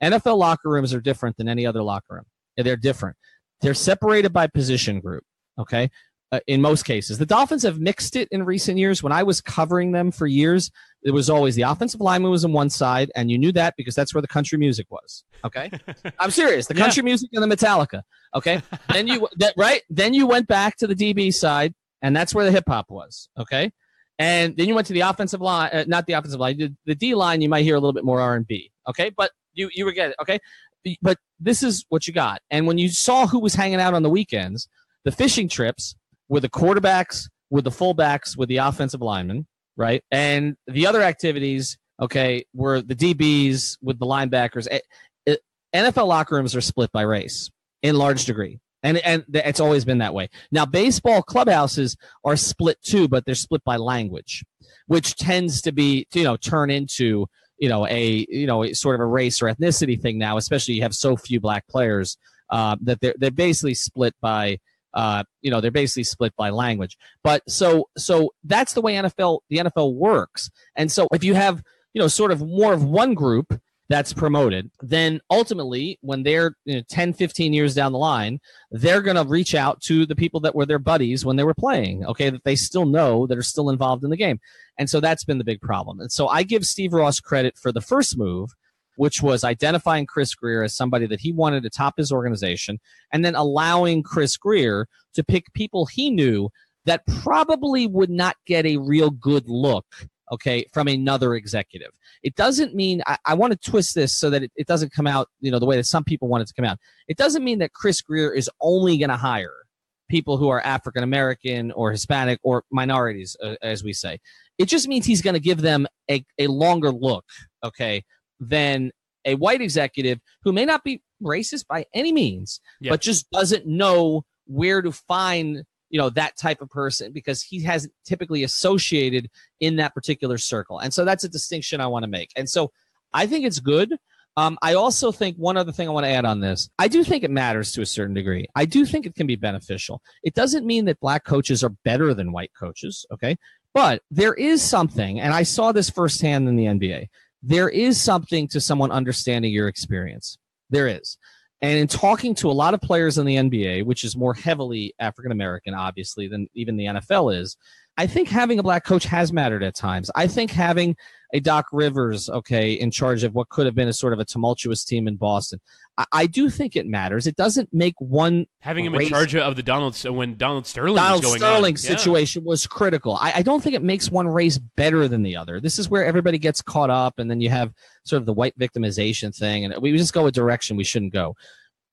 NFL locker rooms are different than any other locker room. They're different. They're separated by position group, okay? In most cases. The Dolphins have mixed it in recent years. When I was covering them for years, it was always the offensive lineman was on one side, and you knew that because that's where the country music was, okay? I'm serious. The country music and the Metallica, okay? Then you went back to the DB side, and that's where the hip-hop was, okay? And then you went to the offensive line, not the offensive line, the D line, you might hear a little bit more R&B, okay? But you were getting it, okay? But this is what you got. And when you saw who was hanging out on the weekends, the fishing trips were the quarterbacks, with the fullbacks, with the offensive linemen, right? And the other activities, okay, were the DBs with the linebackers. NFL locker rooms are split by race in large degree. And it's always been that way. Now, baseball clubhouses are split too, but they're split by language, which tends to be, turn into, a sort of a race or ethnicity thing now, especially you have so few black players, that they're basically split by, they're basically split by language. But so that's the way the NFL works. And so if you have, sort of more of one group that's promoted, then ultimately when they're 10, 15 years down the line, they're going to reach out to the people that were their buddies when they were playing, okay, that they still know, that are still involved in the game. And so that's been the big problem. And so I give Steve Ross credit for the first move, which was identifying Chris Grier as somebody that he wanted to top his organization, and then allowing Chris Grier to pick people he knew that probably would not get a real good look, okay, from another executive. It doesn't mean, I want to twist this so that it doesn't come out, the way that some people want it to come out. It doesn't mean that Chris Grier is only going to hire people who are African American or Hispanic or minorities, as we say. It just means he's going to give them a longer look, okay, than a white executive who may not be racist by any means, but just doesn't know where to find that type of person, because he hasn't typically associated in that particular circle. And so that's a distinction I want to make. And so I think it's good. I also think one other thing I want to add on this, I do think it matters to a certain degree. I do think it can be beneficial. It doesn't mean that black coaches are better than white coaches, okay? But there is something, and I saw this firsthand in the NBA, there is something to someone understanding your experience. There is. And in talking to a lot of players in the NBA, which is more heavily African-American, obviously, than even the NFL is, I think having a black coach has mattered at times. I think having a Doc Rivers, okay, in charge of what could have been a sort of a tumultuous team in Boston, I do think it matters. It doesn't make one having him in charge of the Donald Sterling situation was critical. I don't think it makes one race better than the other. This is where everybody gets caught up, and then you have sort of the white victimization thing, and we just go a direction we shouldn't go.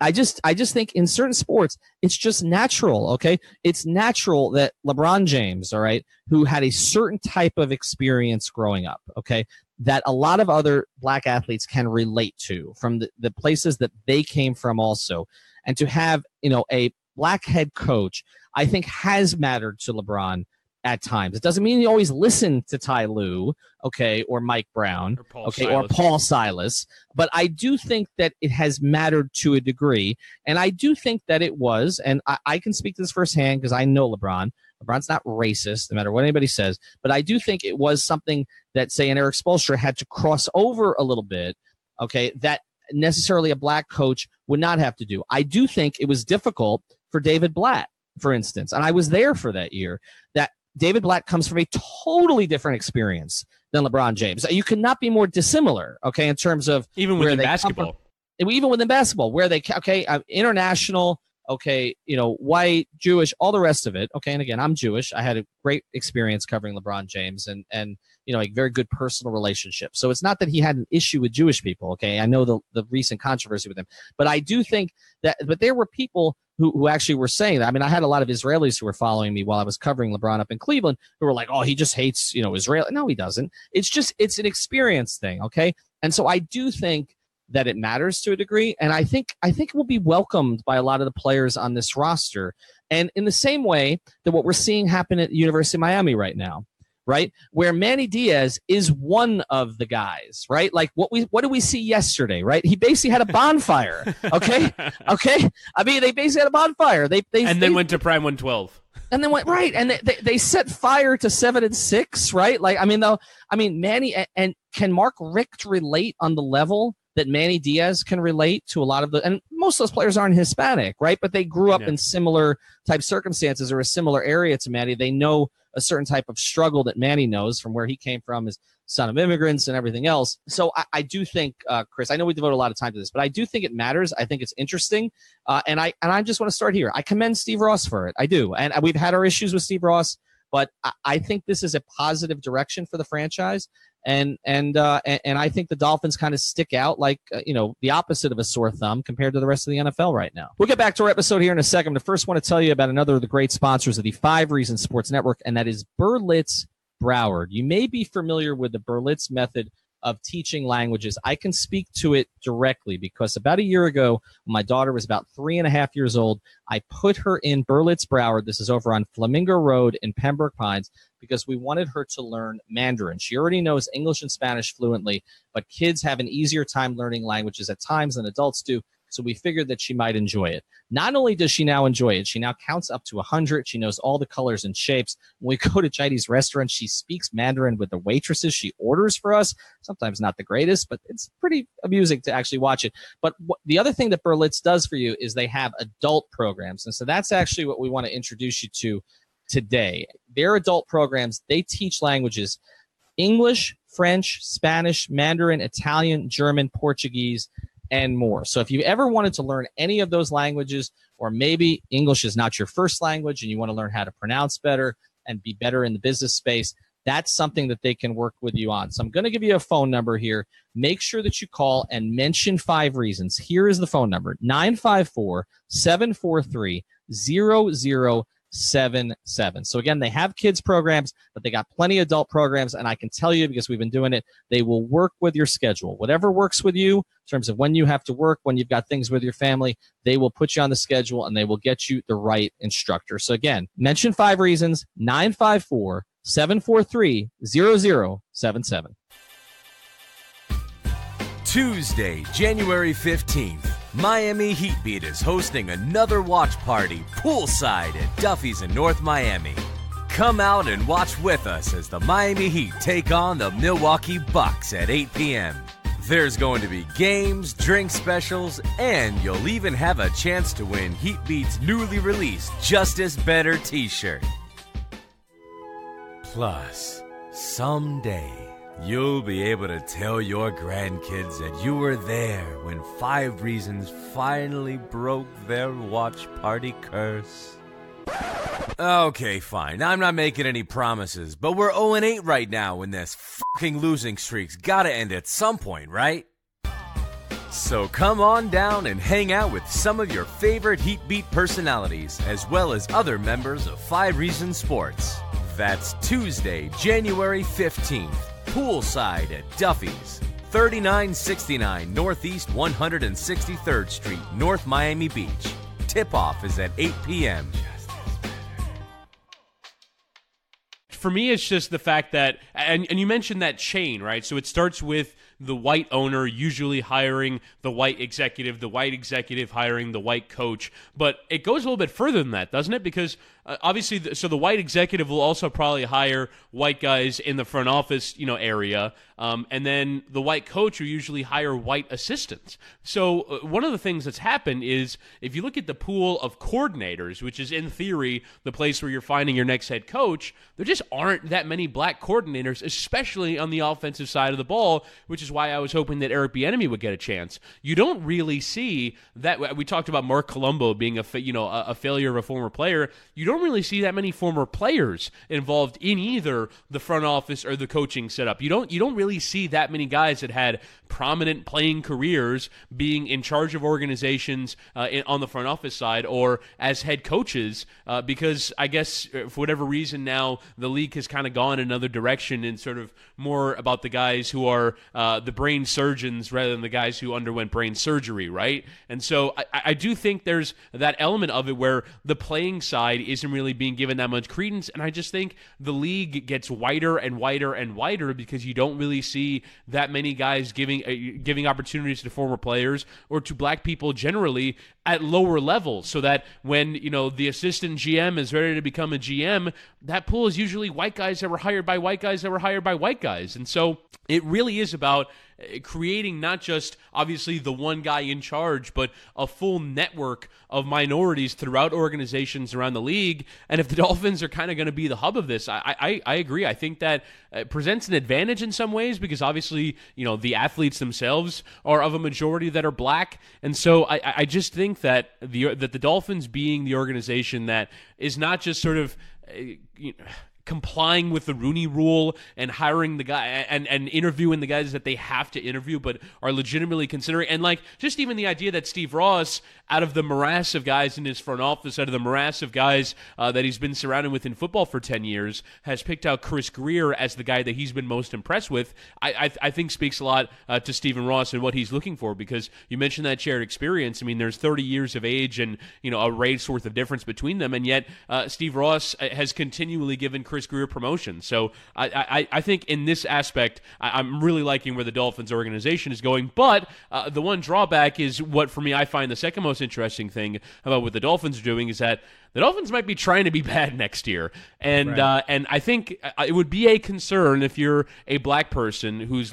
I just think in certain sports, it's just natural, okay? It's natural that LeBron James, all right, who had a certain type of experience growing up, okay, that a lot of other black athletes can relate to from the places that they came from also. And to have, a black head coach, I think has mattered to LeBron at times. It doesn't mean you always listen to Ty Lue, okay, or Mike Brown, or Paul Silas. But I do think that it has mattered to a degree. And I do think that it was, and I can speak to this firsthand because I know LeBron. LeBron's not racist, no matter what anybody says. But I do think it was something that, say, an Eric Spoelstra had to cross over a little bit, okay, that necessarily a black coach would not have to do. I do think it was difficult for David Blatt, for instance, and I was there for that year, that David Blatt comes from a totally different experience than LeBron James. You could not be more dissimilar, okay, in terms of even within basketball. Even within basketball, where they, okay, international, okay, white, Jewish, all the rest of it, okay, and again, I'm Jewish. I had a great experience covering LeBron James and a very good personal relationship. So it's not that he had an issue with Jewish people, okay? I know the recent controversy with him. But I do think that, but there were people who actually were saying that. I mean, I had a lot of Israelis who were following me while I was covering LeBron up in Cleveland who were like, oh, he just hates, Israel. No, he doesn't. It's an experience thing, okay? And so I do think that it matters to a degree, and I think it will be welcomed by a lot of the players on this roster. And in the same way that what we're seeing happen at the University of Miami right now, right, where Manny Diaz is one of the guys, right? Like what did we see yesterday, right? He basically had a bonfire, okay? I mean, they basically had a bonfire. They went to Prime 112. And then went right, and they set fire to 7 and 6, right? Like, Manny and can Mark Richt relate on the level that Manny Diaz can relate to a lot of and most of those players aren't Hispanic, right? But they grew up in similar type circumstances or a similar area to Manny. They know a certain type of struggle that Manny knows from where he came from, his son of immigrants and everything else. So I do think, Chris, I know we devote a lot of time to this, but I do think it matters. I think it's interesting. And I just want to start here. I commend Steve Ross for it. I do. And we've had our issues with Steve Ross, but I think this is a positive direction for the franchise. And I think the Dolphins kind of stick out like, the opposite of a sore thumb compared to the rest of the NFL right now. We'll get back to our episode here in a second. But first, I want to tell you about another of the great sponsors of the 5 Reasons Sports Network, and that is Berlitz Broward. You may be familiar with the Berlitz method of teaching languages. I can speak to it directly because about a year ago, when my daughter was about 3.5 years old, I put her in Berlitz Broward. This is over on Flamingo Road in Pembroke Pines, because we wanted her to learn Mandarin. She already knows English and Spanish fluently, but kids have an easier time learning languages at times than adults do, so we figured that she might enjoy it. Not only does she now enjoy it, she now counts up to 100. She knows all the colors and shapes. When we go to Chinese restaurants, she speaks Mandarin with the waitresses. She orders for us. Sometimes not the greatest, but it's pretty amusing to actually watch it. But the other thing that Berlitz does for you is they have adult programs. And so that's actually what we want to introduce you to today. Their adult programs, they teach languages: English, French, Spanish, Mandarin, Italian, German, Portuguese, and more. So if you ever wanted to learn any of those languages, or maybe English is not your first language and you want to learn how to pronounce better and be better in the business space, that's something that they can work with you on. So I'm going to give you a phone number here. Make sure that you call and mention 5 Reasons. Here is the phone number: 954-743-0077. So again, they have kids programs, but they got plenty of adult programs, and I can tell you, because we've been doing it, they will work with your schedule. Whatever works with you in terms of when you have to work, when you've got things with your family, they will put you on the schedule and they will get you the right instructor. So again, mention 5 Reasons, 954-743-0077. Tuesday, January 15th, Miami Heat Beat is hosting another watch party poolside at Duffy's in North Miami. Come out and watch with us as the Miami Heat take on the Milwaukee Bucks at 8 p.m. There's going to be games, drink specials, and you'll even have a chance to win Heat Beat's newly released Justice Better t-shirt. Plus, someday You'll be able to tell your grandkids that you were there when 5 Reasons finally broke their watch party curse. Okay, fine. I'm not making any promises, but we're 0-8 right now, and this fucking losing streak's gotta end at some point, right? So come on down and hang out with some of your favorite Heat Beat personalities, as well as other members of 5 Reasons Sports. That's Tuesday, January 15th, poolside at Duffy's, 3969 Northeast 163rd Street, North Miami Beach. Tip-off is at 8 p.m. For me, it's just the fact that, and you mentioned that chain, right? So it starts with the white owner usually hiring the white executive hiring the white coach. But it goes a little bit further than that, doesn't it? Because obviously, the white executive will also probably hire white guys in the front office, area, and then the white coach will usually hire white assistants. So one of the things that's happened is if you look at the pool of coordinators, which is in theory the place where you're finding your next head coach, there just aren't that many black coordinators, especially on the offensive side of the ball, which is why I was hoping that Eric Bieniemy would get a chance. You don't really see that. We talked about Mark Colombo being a failure of a former player. You don't really see that many former players involved in either the front office or the coaching setup. You don't really see that many guys that had prominent playing careers being in charge of organizations on the front office side or as head coaches because I guess for whatever reason now the league has kind of gone another direction and sort of more about the guys who are the brain surgeons rather than the guys who underwent brain surgery, right? And so I do think there's that element of it where the playing side isn't really being given that much credence, and I just think the league gets whiter and whiter and whiter because you don't really see that many guys giving opportunities to former players or to black people generally at lower levels, so that when the assistant GM is ready to become a GM, that pool is usually white guys that were hired by white guys that were hired by white guys. And so it really is about creating not just obviously the one guy in charge, but a full network of minorities throughout organizations around the league. And if the Dolphins are kind of going to be the hub of this, I agree. I think that presents an advantage in some ways because obviously, the athletes themselves are of a majority that are black. And so I just think that the Dolphins being the organization that is not just sort of complying with the Rooney Rule and hiring the guy and interviewing the guys that they have to interview, but are legitimately considering. And just even the idea that Steve Ross, out of the morass of guys in his front office, out of the morass of guys that he's been surrounded with in football for 10 years, has picked out Chris Greer as the guy that he's been most impressed with, I think speaks a lot to Stephen Ross and what he's looking for, because you mentioned that shared experience. I mean, there's 30 years of age and, a race worth of difference between them, and yet Steve Ross has continually given Chris Greer promotion. So I think in this aspect, I'm really liking where the Dolphins organization is going, but the one drawback is what, for me, I find the second most interesting thing about what the Dolphins are doing is that the Dolphins might be trying to be bad next year, and right. And I think it would be a concern if you're a black person who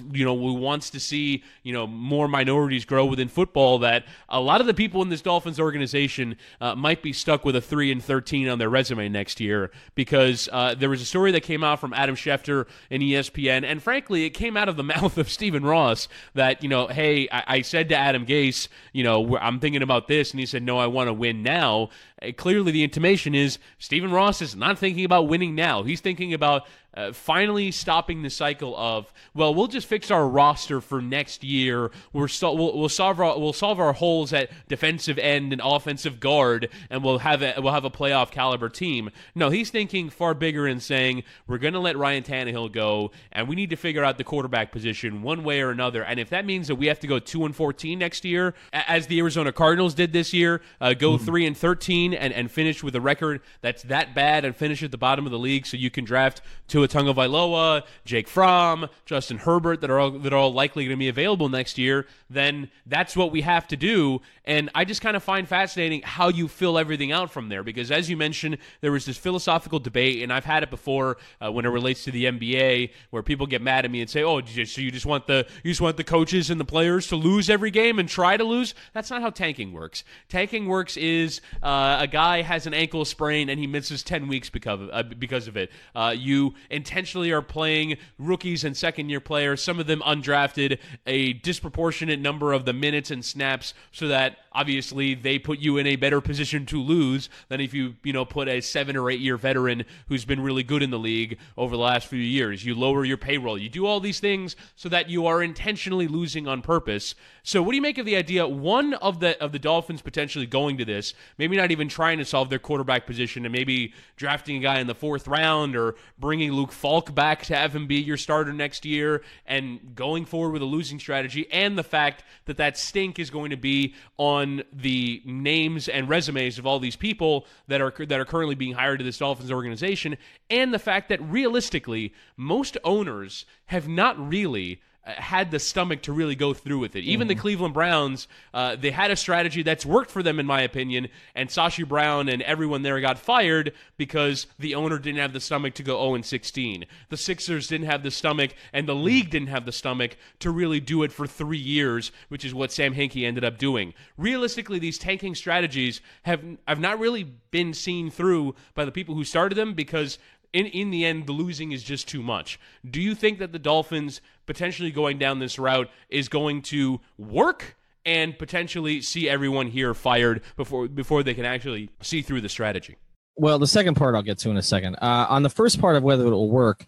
wants to see more minorities grow within football, that a lot of the people in this Dolphins organization might be stuck with a 3-13 on their resume next year, because there was a story that came out from Adam Schefter and ESPN, and frankly, it came out of the mouth of Stephen Ross that hey, I said to Adam Gase, I'm thinking about this, and he said, no, I want to win now. Clearly, the intimation is Stephen Ross is not thinking about winning now. He's thinking about finally stopping the cycle of, well, we'll just fix our roster for next year. We'll solve our holes at defensive end and offensive guard, and we'll have a playoff caliber team. No, he's thinking far bigger and saying we're going to let Ryan Tannehill go, and we need to figure out the quarterback position one way or another. And if that means that we have to go 2-14 next year, as the Arizona Cardinals did this year, go 3-13 and finish with a record that's that bad and finish at the bottom of the league, so you can draft Tua Tagovailoa, Jake Fromm, Justin Herbert that are all likely going to be available next year, then that's what we have to do. And I just kind of find fascinating how you fill everything out from there, because as you mentioned, there was this philosophical debate, and I've had it before when it relates to the NBA, where people get mad at me and say, "Oh, so you just want the coaches and the players to lose every game and try to lose?" That's not how tanking works. Tanking works is a guy has an ankle sprain and he misses 10 weeks because of it. intentionally are playing rookies and second-year players, some of them undrafted, a disproportionate number of the minutes and snaps so that obviously they put you in a better position to lose than if you put a 7 or 8 year veteran who's been really good in the league over the last few years. You lower your payroll. You do all these things so that you are intentionally losing on purpose. So what do you make of the idea, one, of the Dolphins potentially going to this, maybe not even trying to solve their quarterback position and maybe drafting a guy in the 4th round or bringing Luke Falk back to have him be your starter next year and going forward with a losing strategy, and the fact that stink is going to be on the names and resumes of all these people that are currently being hired to this Dolphins organization, and the fact that realistically most owners have not really had the stomach to really go through with it. Even the Cleveland Browns, they had a strategy that's worked for them, in my opinion, and Sashi Brown and everyone there got fired because the owner didn't have the stomach to go 0-16. The Sixers didn't have the stomach, and the league didn't have the stomach to really do it for 3 years, which is what Sam Hinkie ended up doing. Realistically, these tanking strategies have not really been seen through by the people who started them because in the end, the losing is just too much. Do you think that the Dolphins potentially going down this route is going to work and potentially see everyone here fired before they can actually see through the strategy? Well, the second part I'll get to in a second. On the first part of whether it will work,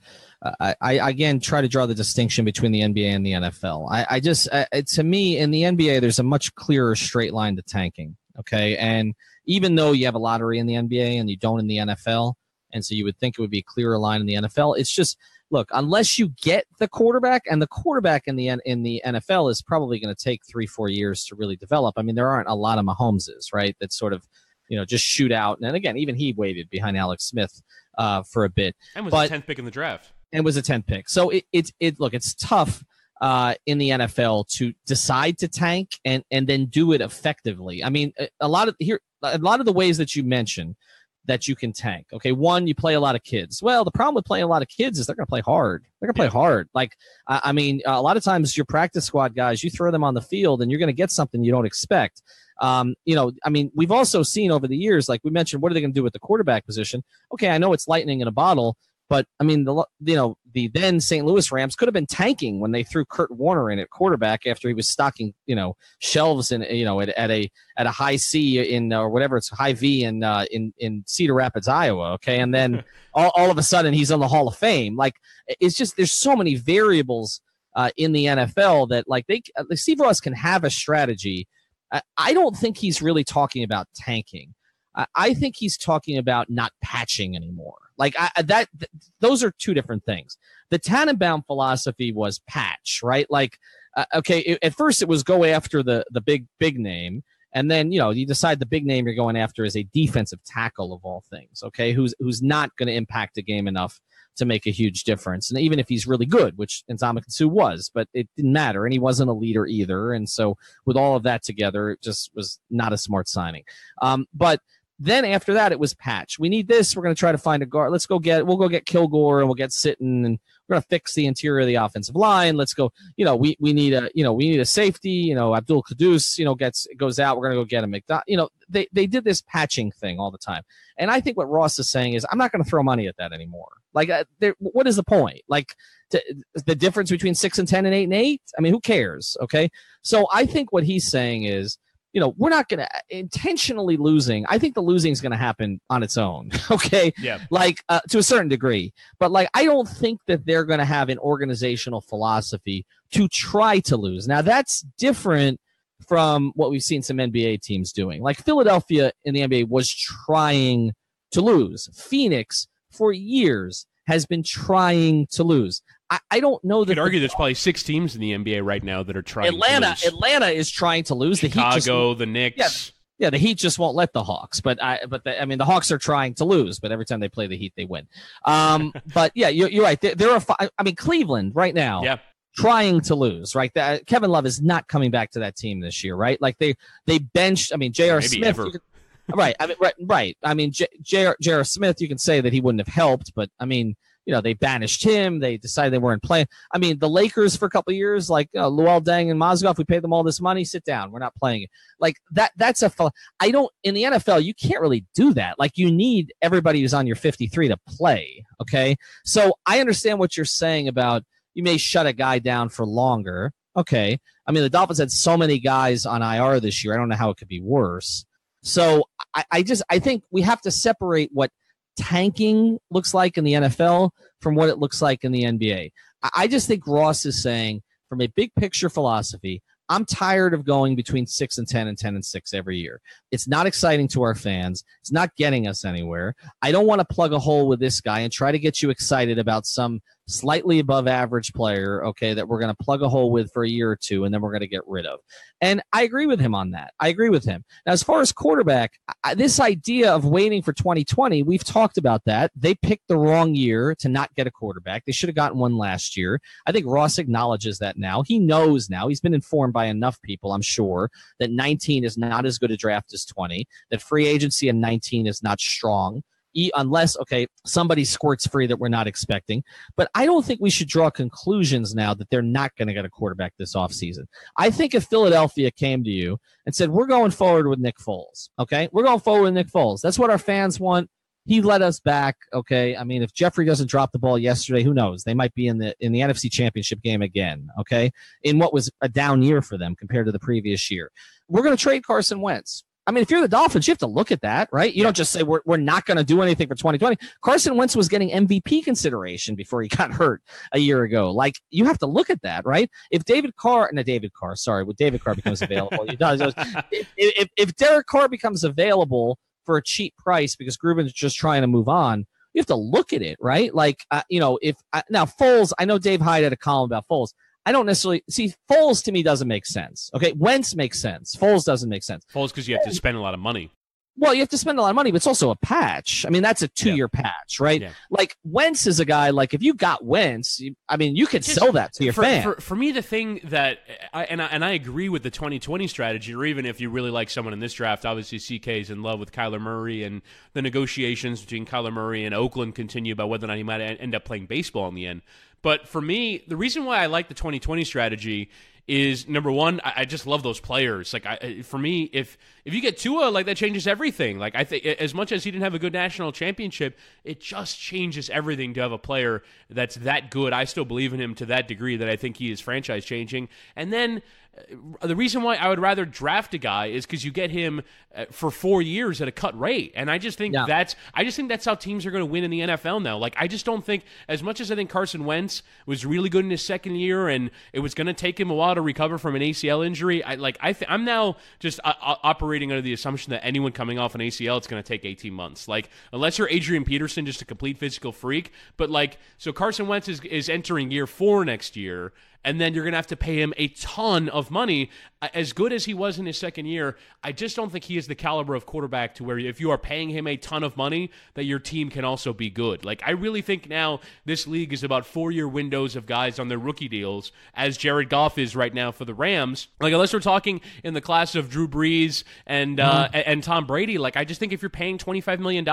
I again try to draw the distinction between the NBA and the NFL. To me, in the NBA, there's a much clearer straight line to tanking. Okay, and even though you have a lottery in the NBA and you don't in the NFL, and so you would think it would be a clearer line in the NFL. It's just, look, unless you get the quarterback, and the quarterback in the NFL is probably going to take 3-4 years to really develop. I mean, there aren't a lot of Mahomeses, right, that sort of, just shoot out. And again, even he waited behind Alex Smith for a bit. And was the 10th pick in the draft. And was a 10th pick. So it's tough in the NFL to decide to tank and then do it effectively. I mean, a lot of the ways that you mentioned that you can tank. Okay, one, you play a lot of kids. Well, the problem with playing a lot of kids is they're going to play hard. They're going to play hard. Like, I mean, a lot of times your practice squad guys, you throw them on the field and you're going to get something you don't expect. I mean, we've also seen over the years, like we mentioned, what are they going to do with the quarterback position? Okay, I know it's lightning in a bottle, but I mean, the then St. Louis Rams could have been tanking when they threw Kurt Warner in at quarterback after he was stocking, shelves in, at a high C in or whatever it's high V in Cedar Rapids, Iowa. Okay, and then all of a sudden he's in the Hall of Fame. Like, it's just there's so many variables in the NFL that like Steve Ross can have a strategy. I don't think he's really talking about tanking. I think he's talking about not patching anymore. Like those are two different things. The Tannenbaum philosophy was patch, right? Like, at first it was go after the big name, and then you decide the big name you're going after is a defensive tackle of all things, okay, who's not going to impact the game enough to make a huge difference, and even if he's really good, which Ndamukong Suh was, but it didn't matter, and he wasn't a leader either, and so with all of that together, it just was not a smart signing. But then after that, it was patch. We need this. We're going to try to find a guard. We'll go get Kilgore and we'll get Sitton and we're going to fix the interior of the offensive line. Let's go. We need a safety. Abdul Quddus, goes out. We're going to go get a McDonald. They did this patching thing all the time. And I think what Ross is saying is I'm not going to throw money at that anymore. Like, what is the point? Like, the difference between 6-10 and 8-8? I mean, who cares? Okay. So I think what he's saying is, we're not going to intentionally losing. I think the losing is going to happen on its own. Okay. Yeah. Like, to a certain degree, but like, I don't think that they're going to have an organizational philosophy to try to lose. Now that's different from what we've seen some NBA teams doing. Like Philadelphia in the NBA was trying to lose. Phoenix for years has been trying to lose. I don't know that. You could argue there's probably 6 teams in the NBA right now that are trying to lose. Atlanta is trying to lose. Chicago, the Knicks. Yeah, the Heat just won't let the Hawks. But the Hawks are trying to lose. But every time they play the Heat, they win. But yeah, you're right. There are. Cleveland right now. Yeah. Trying to lose, right? Kevin Love is not coming back to that team this year, right? Like they benched. J.R. Smith. Right. Right. J.R. Smith, you can say that he wouldn't have helped, but they banished him. They decided they weren't playing. I mean, the Lakers for a couple of years, like Luol Deng and Mozgov, we paid them all this money. Sit down. We're not playing it. Like that's in the NFL, you can't really do that. Like you need everybody who's on your 53 to play. Okay. So I understand what you're saying about you may shut a guy down for longer. Okay. I mean, the Dolphins had so many guys on IR this year. I don't know how it could be worse. So I think we have to separate what tanking looks like in the NFL from what it looks like in the NBA. I just think Ross is saying, from a big picture philosophy, I'm tired of going between 6-10 and 10-6 every year. It's not exciting to our fans. It's not getting us anywhere. I don't want to plug a hole with this guy and try to get you excited about some slightly above average player, okay, that we're going to plug a hole with for a year or two and then we're going to get rid of. And I agree with him on that. I agree with him. Now, as far as quarterback, this idea of waiting for 2020, we've talked about that. They picked the wrong year to not get a quarterback. They should have gotten one last year. I think Ross acknowledges that now. He knows now. He's been informed by enough people, I'm sure, that 19 is not as good a draft as 20, that free agency in 19 is not strong. Unless, okay, somebody squirts free that we're not expecting. But I don't think we should draw conclusions now that they're not going to get a quarterback this offseason. I think if Philadelphia came to you and said, we're going forward with Nick Foles, okay? We're going forward with Nick Foles. That's what our fans want. He led us back, okay? I mean, if Jeffrey doesn't drop the ball yesterday, who knows? They might be in the NFC Championship game again, okay? In what was a down year for them compared to the previous year. We're going to trade Carson Wentz. I mean, if you're the Dolphins, you have to look at that, right? You don't just say we're not going to do anything for 2020. Carson Wentz was getting MVP consideration before he got hurt a year ago. Like, you have to look at that, right? If David Carr becomes available, if Derek Carr becomes available for a cheap price because Gruben's just trying to move on, you have to look at it, right? Like, now Foles, I know Dave Hyde had a column about Foles. I don't necessarily see Foles to me doesn't make sense. Okay. Wentz makes sense. Foles doesn't make sense. Foles because you have to spend a lot of money. Well, you have to spend a lot of money, but it's also a patch. I mean, that's a 2-year patch, right? Yeah. Like Wentz is a guy, like if you got Wentz, you could sell that to your fan. For me, the thing that, I agree with the 2020 strategy, or even if you really like someone in this draft, obviously CK is in love with Kyler Murray, and the negotiations between Kyler Murray and Oakland continue about whether or not he might end up playing baseball in the end. But for me, the reason why I like the 2020 strategy is, number one, I just love those players. Like, for me, if you get Tua, like, that changes everything. Like, I think as much as he didn't have a good national championship, it just changes everything to have a player that's that good. I still believe in him to that degree that I think he is franchise changing. And then the reason why I would rather draft a guy is because you get him for 4 years at a cut rate, and I just think that's how teams are going to win in the NFL now. Like, I just don't think, as much as I think Carson Wentz was really good in his second year, and it was going to take him a while to recover from an ACL injury. I'm now just operating under the assumption that anyone coming off an ACL, it's going to take 18 months. Like, unless you're Adrian Peterson, just a complete physical freak. But so Carson Wentz is entering year 4 next year. And then you're going to have to pay him a ton of money. As good as he was in his second year, I just don't think he is the caliber of quarterback to where if you are paying him a ton of money, that your team can also be good. Like, I really think now this league is about 4-year windows of guys on their rookie deals, as Jared Goff is right now for the Rams. Like, unless we're talking in the class of Drew Brees and Tom Brady, like, I just think if you're paying $25 million,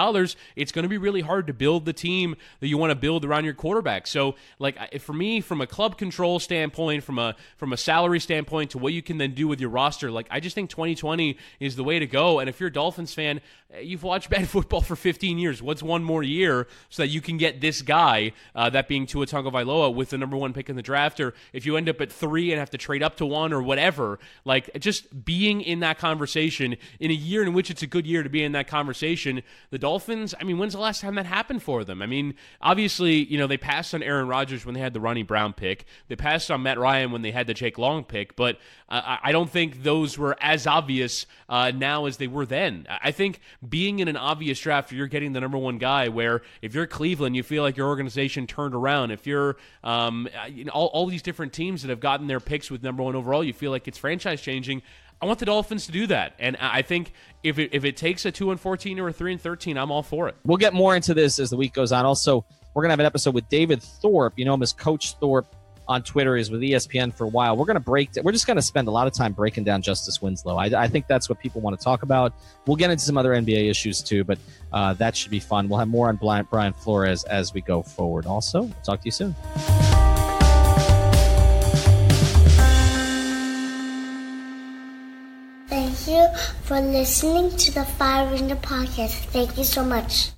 it's going to be really hard to build the team that you want to build around your quarterback. So, like, for me, from a club control standpoint, from a salary standpoint, to what you can then do with your roster, like, I just think 2020 is the way to go. And if you're a Dolphins fan, you've watched bad football for 15 years. What's one more year so that you can get this guy, that being Tua Tagovailoa, with the number 1 pick in the draft? Or if you end up at 3 and have to trade up to 1 or whatever, like, just being in that conversation in a year in which it's a good year to be in that conversation. The Dolphins, I mean, when's the last time that happened for them? I mean, obviously, they passed on Aaron Rodgers when they had the Ronnie Brown pick. They passed on Matt Ryan when they had the Jake Long pick, but I don't think those were as obvious now as they were then. I think being in an obvious draft where you're getting the number 1 guy, where if you're Cleveland, you feel like your organization turned around. If you're all these different teams that have gotten their picks with number 1 overall, you feel like it's franchise changing. I want the Dolphins to do that, and I think if it takes a 2-14 or a 3-13, I'm all for it. We'll get more into this as the week goes on. Also, we're gonna have an episode with David Thorpe. You know him as Coach Thorpe on Twitter. He's with ESPN for a while. We're just going to spend a lot of time breaking down Justice Winslow. I think that's what people want to talk about. We'll get into some other NBA issues too, but that should be fun. We'll have more on Brian Flores as we go forward. Also, talk to you soon. Thank you for listening to the Five Reasons Podcast. Thank you so much.